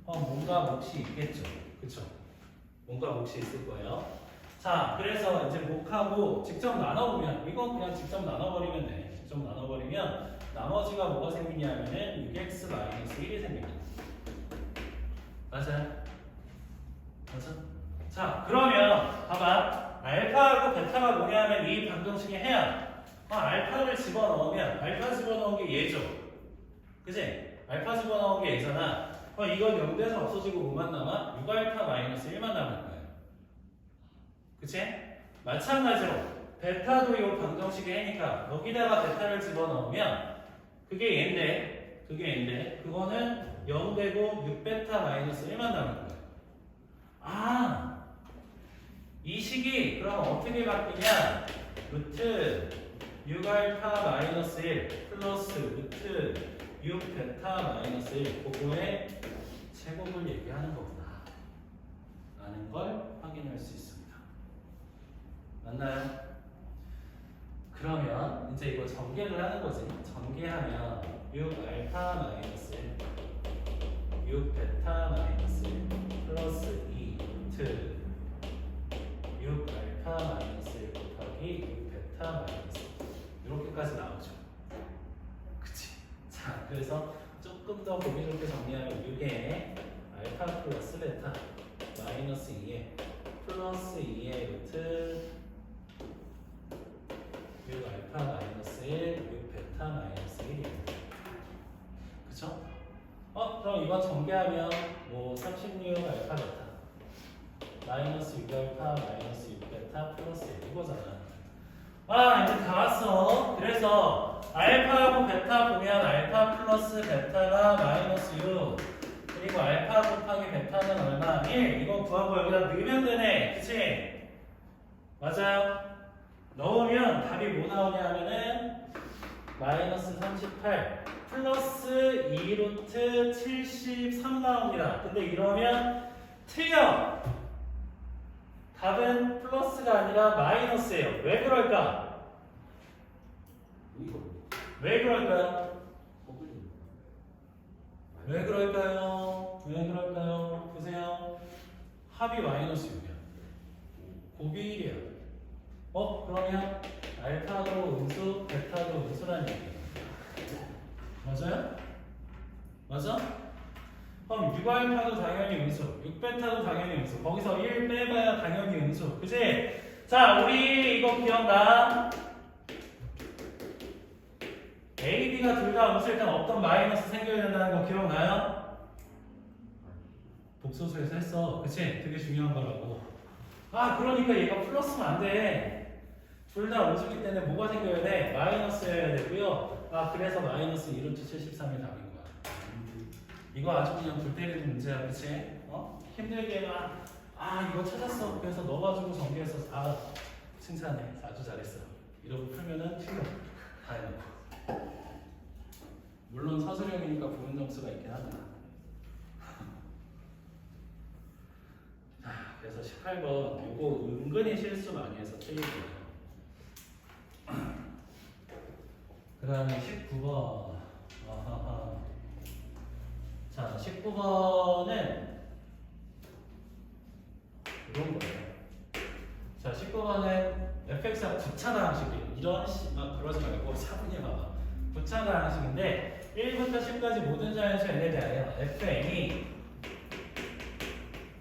뭔가 몫이 있겠죠, 그쵸? 뭔가 몫이 있을 거예요. 자, 그래서 이제 몫하고 직접 나눠보면 이건 그냥 직접 나눠버리면 돼. 직접 나눠버리면 나머지가 뭐가 생기냐면은 6x 마이너스 1이 생깁니다. 맞아요? 맞아? 자, 그러면 봐봐. 알파하고 베타가 뭐냐면 이 방정식의 해야 알파를 집어넣으면 알파 집어넣은 게 얘죠. 그치? 알파 집어넣은 게 얘잖아. 이건 0돼서 없어지고 뭐만 남아? 6알파 마이너스 1만 남을 거예요. 그치? 마찬가지로 베타도 이 방정식의 해니까 여기다가 베타를 집어넣으면 그게 얘인데 그거는 0되고 6베타 마이너스 1만 남을 거예요. 이 식이 그럼 어떻게 바뀌냐? 루트 6알파 마이너스 1 플러스 루트 6베타 마이너스 1 그거의 제곱을 얘기하는 거구나 라는 걸 확인할 수 있습니다. 맞나요? 그러면 이제 이거 전개를 하는 거지. 전개하면 6알파 마이너스 1 6베타 마이너스 1 플러스 2 루트 6알파 마이너스 1 곱하기 6베타 마이너스 1 이렇게까지 나오죠. 그치? 자, 그래서 조금 더 보기 좋게 정리하면 6에 알파 플러스 베타 마이너스 2에 플러스 2의 루트 6알파 마이너스 1 6베타 마이너스 이건 전개하면 뭐 36 알파 베타 마이너스 6 알파 마이너스 6 베타 플러스 1 이거잖아. 아 이제 다 왔어. 그래서 알파하고 베타 보면 알파 플러스 베타가 마이너스 6 그리고 알파 곱하기 베타는 얼마? 1 이거 구하고 여기다 넣으면 되네. 그치? 맞아요? 넣으면 답이 뭐 나오냐 하면은 마이너스 38 플러스 2루트 73 나옵니다. 근데 이러면 틀려. 답은 플러스가 아니라 마이너스예요. 왜 그럴까? 왜 그럴까요? 왜 그럴까요? 왜 그럴까요? 보세요. 합이 마이너스 6이야. 곱이 1이야. 그러면 알파도 음수, 베타도 음수라는 얘기예요. 맞아요? 맞아? 그럼 6알파도 당연히 음수, 6베타도 당연히 음수. 거기서 1 빼봐야 당연히 음수. 그치? 자, 우리 이거 기억나? A, B가 둘 다 음수일 땐 어떤 마이너스 생겨야 된다는 거 기억나요? 복소수에서 했어. 그치? 되게 중요한 거라고. 그러니까 얘가 플러스면 안 돼. 둘 다 음수기 때문에 뭐가 생겨야 돼? 마이너스여야 되고요. 그래서 마이너스 2루트 73이 답인 거야. 이거 아주 그냥 불 때리는 문제야, 그치? 힘들게 이거 찾았어. 그래서 넣어가지고 전개해서 칭찬해. 아주 잘했어. 이러고 풀면은 틀려. 다 해놓고. 물론 서술형이니까 부분 점수가 있긴 하다. 그래서 18번 이거 은근히 실수 많이 해서 틀리고요. 그 다음에 19번. 자, 19번은 이런 거예요. 자, 19번은 fx가 부차가 항식이에요. 이런 그러지 말고 차분히 봐봐. 부차가 항식인데 1부터 10까지 모든 자연수 n에 대하여 fn이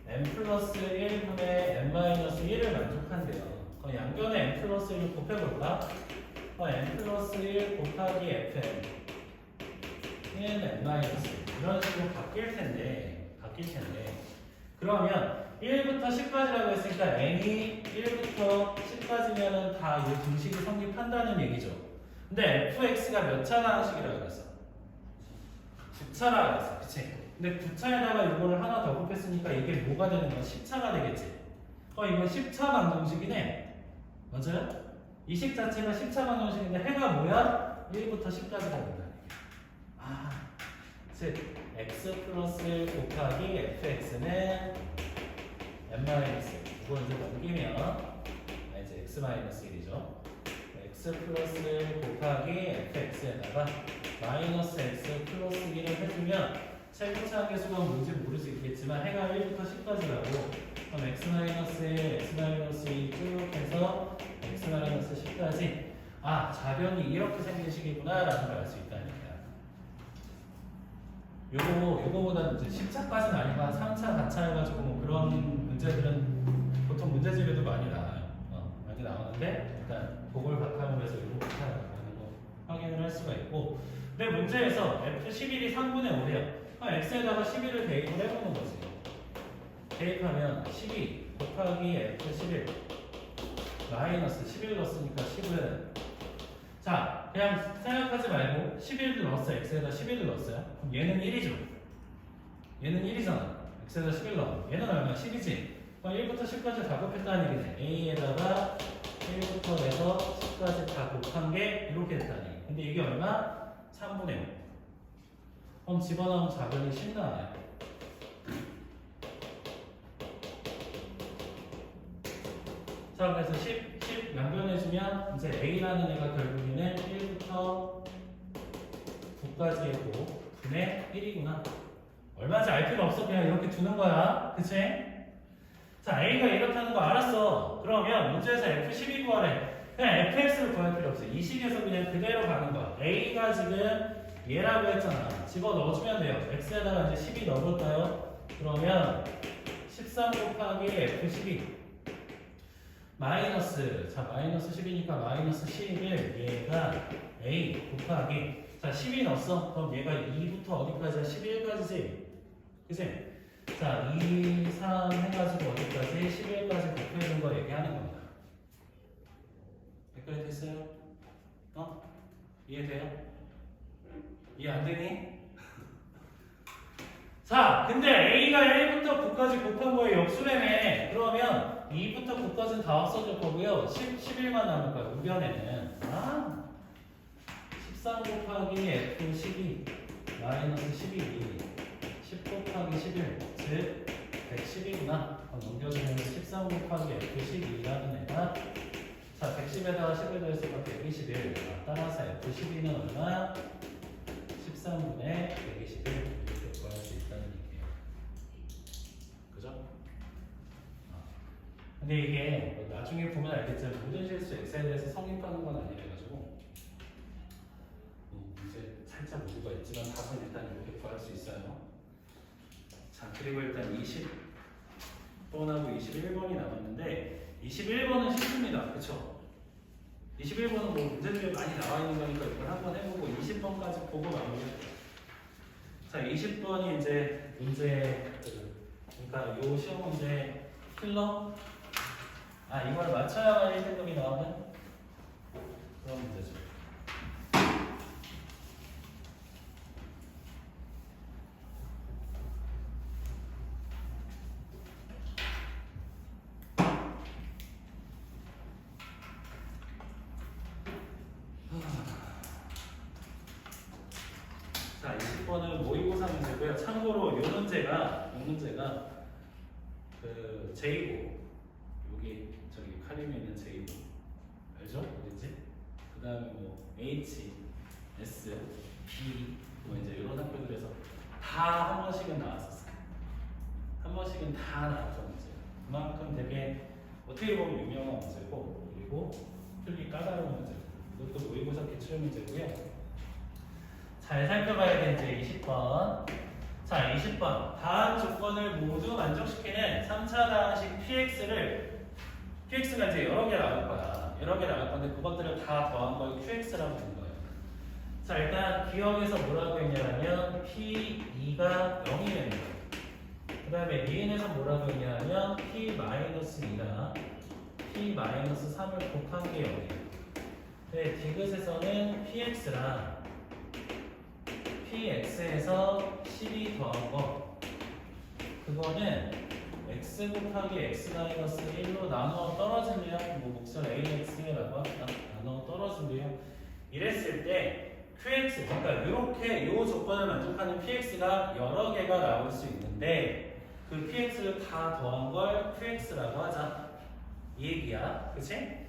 n 플러스 1분의 n-1을 만족한대요. 그럼 양변에 n 플러스 1을 곱해볼까? n 플러스 1 곱하기 fn 는 n-1 이런 식으로 바뀔 텐데 그러면 1부터 10까지라고 했으니까 n이 1부터 10까지면은 다 이 등식이 성립한다는 얘기죠. 근데 fx가 몇 차가 항식이라고 했어? 9차라고 했어. 그치? 근데 9차에다가 이거를 하나 더 곱했으니까 이게 뭐가 되는 거야? 10차가 되겠지? 이건 10차 방정식이네. 맞아요? 이 식 자체가 10차 방정식인데 해가 뭐야? 1부터 10까지가 된다. 즉 x 플러스 1 곱하기 fx는 n-1 이거 이제 넘기면 이제 x-1이죠. x 플러스 1 곱하기 fx에다가 마이너스 x 플러스 1을 해주면 최고차항의 수가 뭔지 모르지 있겠지만 해가 1부터 10까지라고 그럼 x-1, x-2 쭉 해서 x-10까지 자변이 이렇게 생긴 식이구나 라는 걸 알 수 있다니까. 요거보다는 이제 10차까지는 아니고 3차, 4차 해가지고 뭐 그런 문제들은 보통 문제집에도 많이 나와요. 많이 나오는데 일단 그걸 바탕으로 해서 이렇게 하는 거 확인을 할 수가 있고 근데 문제에서 F11이 3분의 5래요. 그럼 X에다가 11을 대입을 해보는 거지. 대입하면 12 곱하기 F11 마이너스 11 넣었으니까 10은 자 그냥 생각하지 말고 11을 넣었어. X에다 11을 넣었어요. 그럼 얘는 1이죠. 얘는 1이잖아. X에다 11 넣어. 얘는 얼마? 10이지. 그럼 1부터 10까지 다 곱했다는 얘기네. A에다가 1부터 내서 10까지 다 곱한 게 이렇게 됐다는 얘기. 근데 이게 얼마? 3분의 5. 그럼 집어넣으면 자변이 10 나와요. 자, 그래서 10 양변해주면 이제 A라는 애가 결국에는 1부터 9까지의 곱분의 1이구나. 얼마인지 알 필요 없어. 그냥 이렇게 두는 거야. 그치? 자, A가 이렇다는 거 알았어. 그러면 문제에서 F12 구하래. 그냥 fx를 구할 필요 없어. 이 식에서 그냥 그대로 가는 거야. A가 지금 얘라고 했잖아. 집어 넣어주면 돼요. x에다가 이제 12 넣어볼까요? 그러면 13 곱하기 f12 마이너스, 자 마이너스 10이니까 마이너스 11 얘가 a 곱하기 자 12 넣었어. 그럼 얘가 2부터 어디까지야? 11까지지. 그치? 자, 2, 3 해가지고 어디까지? 11까지 곱해준 거 얘기하는 겁니다. 여기까지 됐어요? 이해돼요? 이해 안 되니? 자, 근데 A가 1부터 9까지 곱한 거에 역수래매. 그러면 2부터 9까지는 다 없어질 거고요. 11만 남을 거야, 우변에는. 13 곱하기 F 12 마이너스 12 10 곱하기 11 즉 110이구나. 넘겨주면 13 곱하기 F12라는 애가 자 110에다가 10을 더했으니까 121. 따라서 F12는 얼마? 13분의 121 이렇게 구할 수 있다는 얘기예요. 그죠? 근데 이게 뭐 나중에 보면 알겠지만 모든 실수 엑셀에 대해서 성립하는 건 아니라가지고 이제 살짝 오류가 있지만 답은 일단 이렇게 구할 수 있어요. 자 그리고 일단 20번하고 21번이 남았는데 21번은 쉽습니다. 그쵸? 21번은 뭐 문제들이 많이 나와 있는 거니까 이걸 한번 해보고 20번까지 보고 마무리. 자 20번이 이제 문제 그러니까 요 시험 문제 킬러 이걸 맞춰야만 1등급이 나오는 그런 문제죠. 자, 20번은 모의고사 문제고요. 참고로 이 문제가 그 제2고 여기 저기 카림에 있는 제2고 알죠? 어딘지? 그 다음에 뭐 H, S, B 뭐 이제 이런 학교들에서 다 한 번씩은 나왔었어요. 한 번씩은 다 나왔던 문제예요. 그만큼 되게 어떻게 보면 유명한 문제고 그리고 틀리 까다로운 문제고 이것도 모의고사 기출 문제고요. 잘 살펴봐야 되는 이제 20번. 자, 20번. 다음 조건을 모두 만족시키는 3차 다항식 PX가 이제 여러 개 나올 거야. 여러 개 나올 건데 그것들을 다 더한 걸 QX라고 부르는 거예요. 자, 일단 기억에서 뭐라고 했냐면 P2가 0이 되는 거예요. 그 다음에 니은에서 뭐라고 했냐면 P-2가 P-3을 곱한 게 0이에요. 네, 디귿에서는 PX랑 PX에서 12 더한 거 그거는 X 곱하기 X-1로 나누어 떨어지면 뭐 목설 AX라고 합니다. 나누어 떨어지면 이랬을 때 QX 그러니까 이렇게 요 조건을 만족하는 PX가 여러 개가 나올 수 있는데 그 PX를 다 더한 걸 QX라고 하자 이 얘기야. 그치?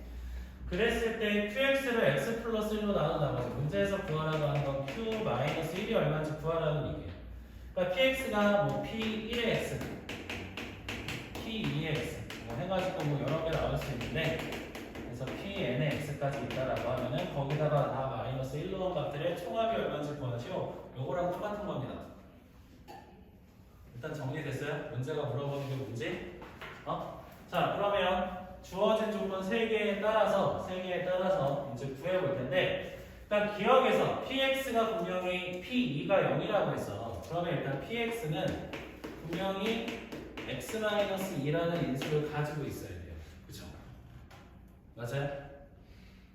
그랬을 때 QX를 X 플러스 1로 나눈다는 거죠. 문제에서 구하라고 하는 건 Q-1이 얼마인지 구하라는 얘기예요. 그러니까 PX가 뭐 P1의 X, P2의 X 뭐 해가지고 뭐 여러 개 나올 수 있는데 그래서 Pn의 X까지 있다라고 하면은 거기다가 다 마이너스 1로 한 값들의 총합이 얼마인지 구하시오. 요거랑 똑같은 겁니다. 일단 정리됐어요? 문제가 물어보는 게 뭔지? 자 그러면 주어진 조건 3개에 따라서 이제 구해볼 텐데 일단 기억에서 PX가 분명히 P2가 0이라고 했어. 그러면 일단 PX는 분명히 X-2라는 인수를 가지고 있어야 돼요. 그쵸? 맞아요?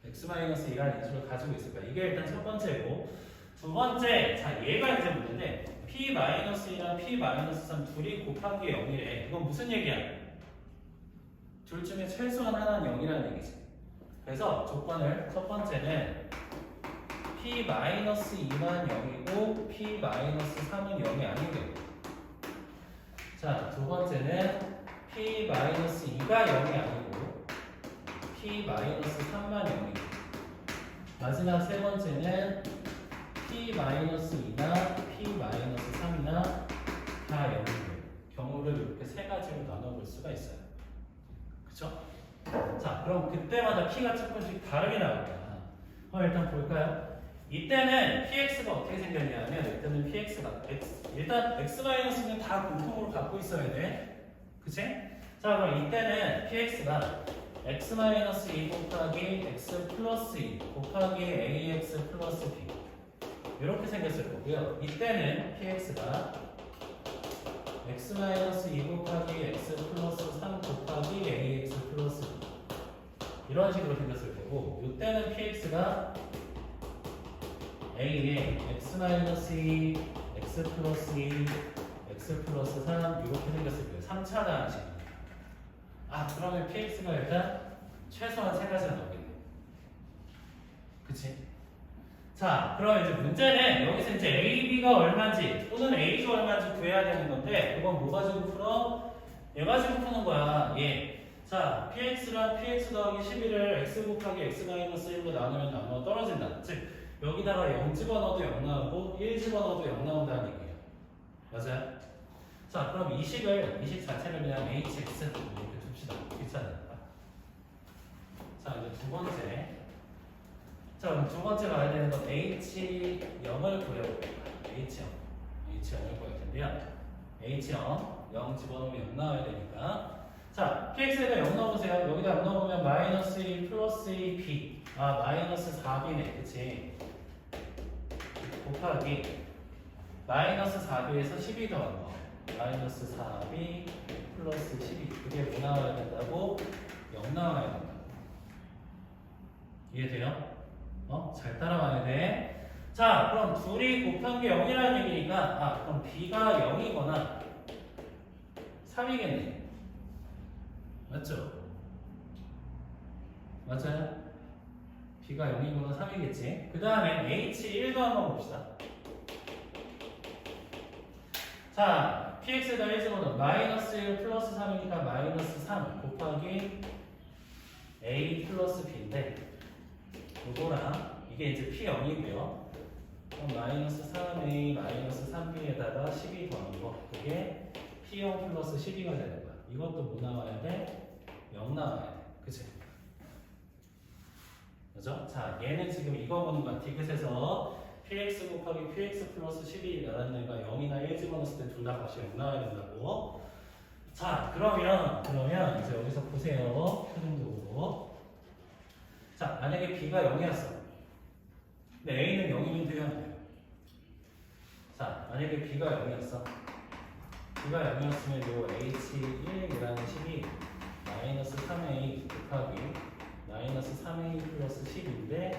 X-2라는 인수를 가지고 있을 거야. 이게 일단 첫 번째고 두 번째, 자 얘가 이제 문제인데 P-2랑 P-3 둘이 곱한 게 0이래. 이건 무슨 얘기야? 둘 중에 최소한 하나는 0이라는 얘기지. 그래서 조건을 첫 번째는 P-2만 0이고 P-3은 0이 아니고 자, 두 번째는 P-2가 0이 아니고 P-3만 0이고 마지막 세 번째는 P-2나 P-3이나 다 0이고 경우를 이렇게 세 가지로 나눠볼 수가 있어요. 그쵸? 자, 그럼 그때마다 P가 조금씩 다르게 나올 거야. 일단 볼까요? 이때는 PX가 어떻게 생겼냐면 이때는 PX가 일단 X-는 다 공통으로 갖고 있어야 돼. 그치? 자, 그럼 이때는 PX가 X-2 곱하기 X 플러스 2 곱하기 AX 플러스 B 이렇게 생겼을 거고요. 이때는 PX가 x-2 곱하기 x 플러스 3 곱하기 ax 플러스 이런 식으로 생겼을 거고 이때는 px가 a에 x-2 x 플러스 2 x 플러스 3 이렇게 생겼을 거예요. 3차 방식입니다. 아 그러면 px가 일단 최소한 세 가지가 나오겠네요. 그치? 자 그럼 이제 문제는 여기서 이제 ab가 얼마인지 또는 a가 얼마인지 구해야 되는 건데 그건 뭐 가지고 풀어? 얘 가지고 푸는 거야. 얘. 자 px랑 px 더하기 11을 x 곱하기 x 마이너스 1로 나누면 나누어 떨어진다. 즉 여기다가 0 집어넣어도 0 나오고 1 집어넣어도 0 나온다는 얘기예요. 맞아요? 자 그럼 이 식 자체를 그냥 hx 이렇게 둡시다. 귀찮으니까. 자 이제 두 번째. 자 그럼 두 번째 가야 되는 건 h0을 구해볼게요. h0을 구할 텐데요. h0 0 집어넣으면 0 나와야 되니까 자 px에다 0 넣어보세요. 여기다 0 넣어보면 마이너스 1 플러스 2b 마이너스 4b네 그치? 곱하기 마이너스 4b에서 12 더하는 거 마이너스 4b 플러스 12 그게 뭐 나와야 된다고? 0 나와야 된다고 이해돼요? 잘 따라와야 돼. 자 그럼 둘이 곱한 게 0이라는 얘기니까 그럼 b가 0이거나 3이겠네 맞죠? 맞아요? b가 0이거나 3이겠지 그 다음에 h1도 한번 봅시다. 자 px에다 1 집어넣어 마이너스 1 플러스 3이니까 마이너스 3 곱하기 a 플러스 b인데 요거랑 이게 이제 p0이고요 그럼 마이너스 3a 마이너스 3b에다가 12 더한 거 그게 p0 플러스 12가 되는 거야. 이것도 뭐 나와야 돼? 0 나와야 돼. 그치? 그죠? 자 얘는 지금 이거 보는 거야. 디귿에서 px 곱하기 px 플러스 12라는 애가 0이나 1 집어넣었을 때 둘 다 값이 0 나와야 된다고. 자 그러면 이제 여기서 보세요. 표정적으로. 자 만약에 b가 0이었어. 근데 a는 0이면 돼요. 자 만약에 b가 0이었어. b가 0이었으면 요 h1이라는 식이 마이너스 3a 곱하기 마이너스 3a 플러스 10인데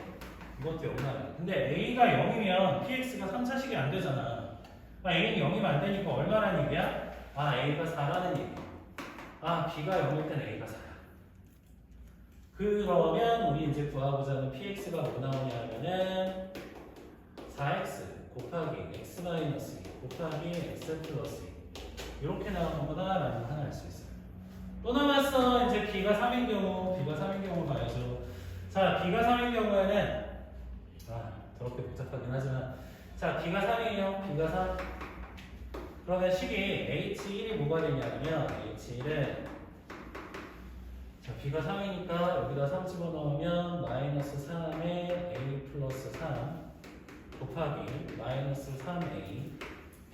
이것도 0 나와요. 근데 a가 0이면 px가 3차식이 안 되잖아. a는 0이면 안 되니까 얼마라는 얘기야? a가 4라는 얘기야. b가 0일 땐 a가 4야. 그러면 우리 이제 구하고자 하는 px가 뭐 나오냐 하면은 4x 곱하기 x 마이너스 2 곱하기 x 플러스 2 이렇게 나오는 거다라는 하나 알 수 있어요. 또 남았어. 이제 b가 3인 경우 봐야죠. 자 b가 3인 경우에는 더럽게 복잡하긴 하지만 자 b가 3이에요. b가 3 그러면 식이 h1이 뭐가 되냐면 h1은 자, b가 3이니까 여기다 3 집어넣으면 마이너스 3에 a 플러스 3 곱하기 마이너스 3a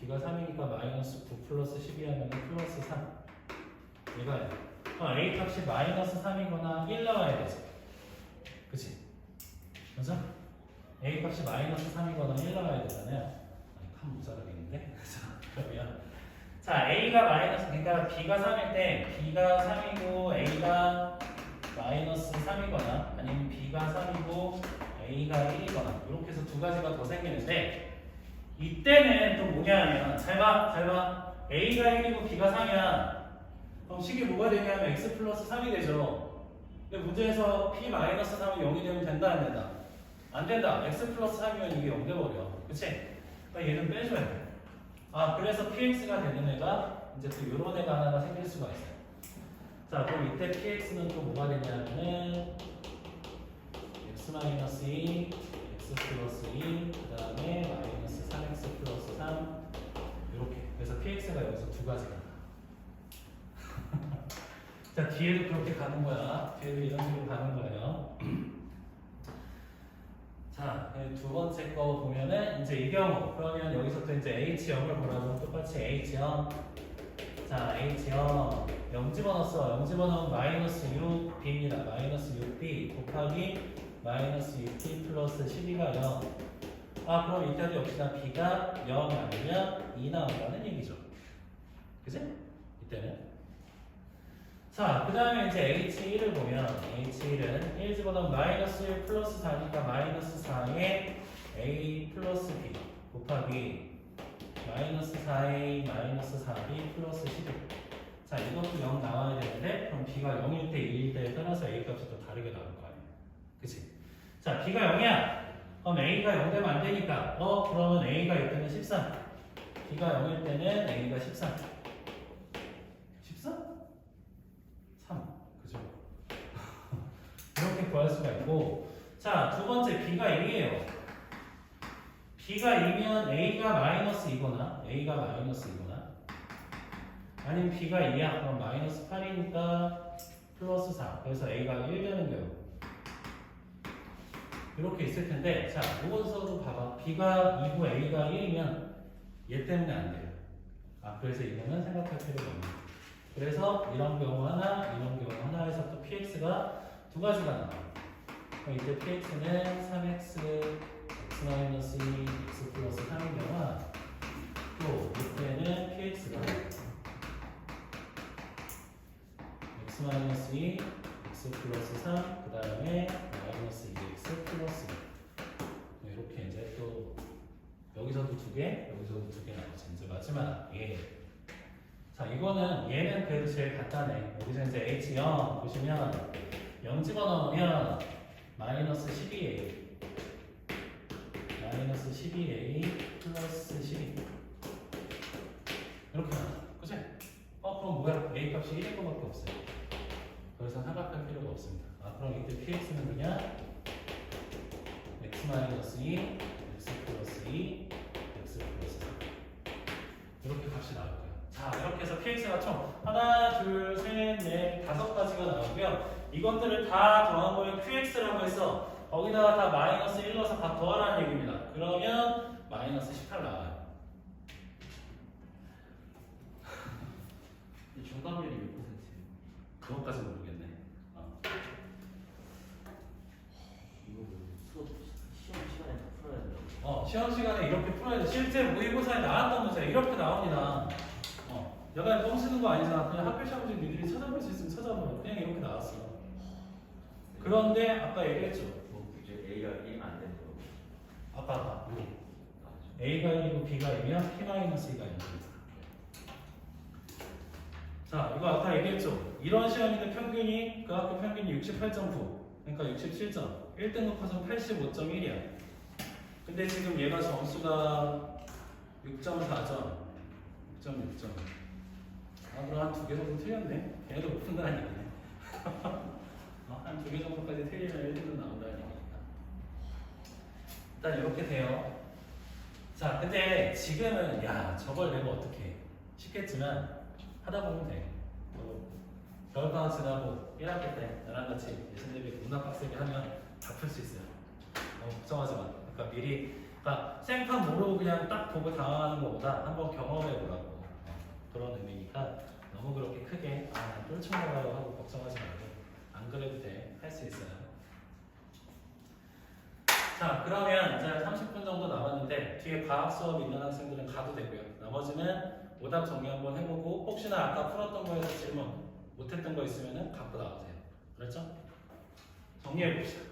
b가 3이니까 마이너스 9 플러스 12 하면 플러스 3 이거야. a 값이 마이너스 3이거나 1 나와야 되지. 그치? 그죠? a 값이 마이너스 3이거나 1 나와야 되잖아요. 칸 모자라겠는데? 그러면 자 a가 마이너스 그러니까 b가 3일 때 b가 3이고 a가 마이너스 3이거나 아니면 b가 3이고 a가 1이거나 이렇게 해서 두 가지가 더 생기는데 이때는 또 뭐냐 하면 잘 봐 a가 1이고 b가 3이야. 그럼 식이 뭐가 되냐면 x 플러스 3이 되죠. 근데 문제에서 p 마이너스 3이 0이 되면 된다 안 된다? 안 된다. x 플러스 3이면 이게 0 돼버려. 그치? 그러니까 얘는 빼줘야 돼. 그래서 px가 되는 애가 이제 또 요런 애가 하나가 생길 수가 있어요. 자, 그럼 이때 px는 또 뭐가 되냐면은 x-2, x 플러스 2, 그 다음에 마이너스 3x 플러스 3 이렇게. 그래서 px가 여기서 두 가지가 나와. 자, 뒤에도 그렇게 가는 거야. 뒤에도 이런 식으로 가는 거예요. 자, 두 번째 거 보면은 이제 이 경우 그러면 여기서 또 이제 h0을 보라고 똑같이 h0 자 h0 0 집어넣었어. 0 집어넣으면 마이너스 6b입니다. 마이너스 6b 곱하기 마이너스 6b 플러스 12가 0 그럼 이때도 역시나 b가 0 아니면 2 나온다는 얘기죠. 그지? 이때는. 자, 그 다음에 이제 H1을 보면 H1은 1 집어넣으면 마이너스 1 플러스 4니까 마이너스 4에 A 플러스 B 곱하기 마이너스 4A 마이너스 4B 플러스 11. 자, 이것도 0 나와야 되는데 그럼 B가 0일 때 2일 때에 따라서 A 값이 또 다르게 나올 거 아니에요. 그치? 자, B가 0이야. 그럼 A가 0 되면 안 되니까 그러면 A가 이때는 13. B가 0일 때는 A가 13. 13? 3. 그죠? 이렇게 구할 수가 있고 자, 두 번째 B가 2예요. B가 2면 A가 마이너스 2거나 A가 마이너스 2거나 아니면 B가 2야. 그럼 마이너스 8이니까 플러스 4. 그래서 A가 1 되는 경우 이렇게 있을 텐데 자, 이것서도 봐봐. B가 2고 A가 1이면 얘 때문에 안 돼요. 그래서 이거는 생각할 필요가 없네요. 그래서 이런 경우 하나, 이런 경우 하나에서 또 PX가 두 가지가 나와요. 그럼 이때 PX는 3X, X-2, X 플러스 3인 경우와 또 이때는 PX가 X-2, X 플러스 3, 그 다음에 마이너스 2X 플러스 2. 이렇게 이제 또 여기서도 두 개, 여기서도 두 개 나오지. 이제 마지막 자, 이거는 얘는 그래도 제일 간단해. 여기서 이제 H0 보시면 0 집어넣으면 마이너스 12A 마이너스 12A 플러스 12 이렇게 나와. 그치? 그럼 뭐야? A 값이 1인 것밖에 없어요. 그래서 생각할 필요가 없습니다. 그럼 이때 PX는 그냥 X 마이너스 2, X 플러스 2, X 플러스 3 이렇게 값이 나올 거예요. 자, 이렇게 해서 PX가 총 하나, 둘, 셋, 넷, 5가지가 나오고요. 이것들을 다 더한 거에 QX라고 해서 거기다가 다 마이너스 1 넣어서 다 더하라는 얘기입니다. 그러면 마이너스 18 나와요. 중감률이 몇 %예요? 그것까지 모르겠네. 이거 수업 시험 시간에 다 풀어야 돼요. 시험 시간에 이렇게 풀어야 돼. 실제 모의고사에 나왔던 문제 이렇게 나옵니다. 내가 뻥 쓰는 거 아니잖아. 그냥 학교 시험 문제 니들이 찾아볼 수 있으면 찾아봐. 그냥 이렇게 나왔어. 그런데 아까 얘기했죠. 이제 A가 1이 안 되는 거. 아까 우리 A가 1이고 B가 2면 P-2가 있는 거니까. 자, 이거 아까 얘기했죠. 이런 시험인데 평균이 그 학교 평균이 68.9. 그러니까 67점. 1등급 커서 85.1이야. 근데 지금 얘가 점수가 6.4점, 6.6점. 그럼 한 두 개 정도 틀렸네. 걔네도 못 푼다는 얘기네. 한 두 개 정도까지 틀리면 1등급 나온다는 얘기니까. 일단 이렇게 돼요. 자, 근데 지금은 저걸 내가 어떻게 해? 쉽겠지만 하다 보면 돼. 겨울방학 지나고 1학기 때 나랑 같이 예선대비 문학 빡세게 하면 다 풀 수 있어요. 걱정하지 마. 그러니까 미리, 생판 모르고 그냥 딱 보고 당황하는 것보다 한번 경험해 보라고. 그런 의미니까 너무 그렇게 크게 난 똘쳐먹어요 하고 걱정하지 말고 안 그래도 돼. 할 수 있어요. 자, 그러면 이제 30분 정도 남았는데 뒤에 과학 수업 있는 학생들은 가도 되고요. 나머지는 오답 정리 한번 해보고 혹시나 아까 풀었던 거에서 질문 못했던 거 있으면 갖고 나오세요. 그렇죠? 정리해 봅시다.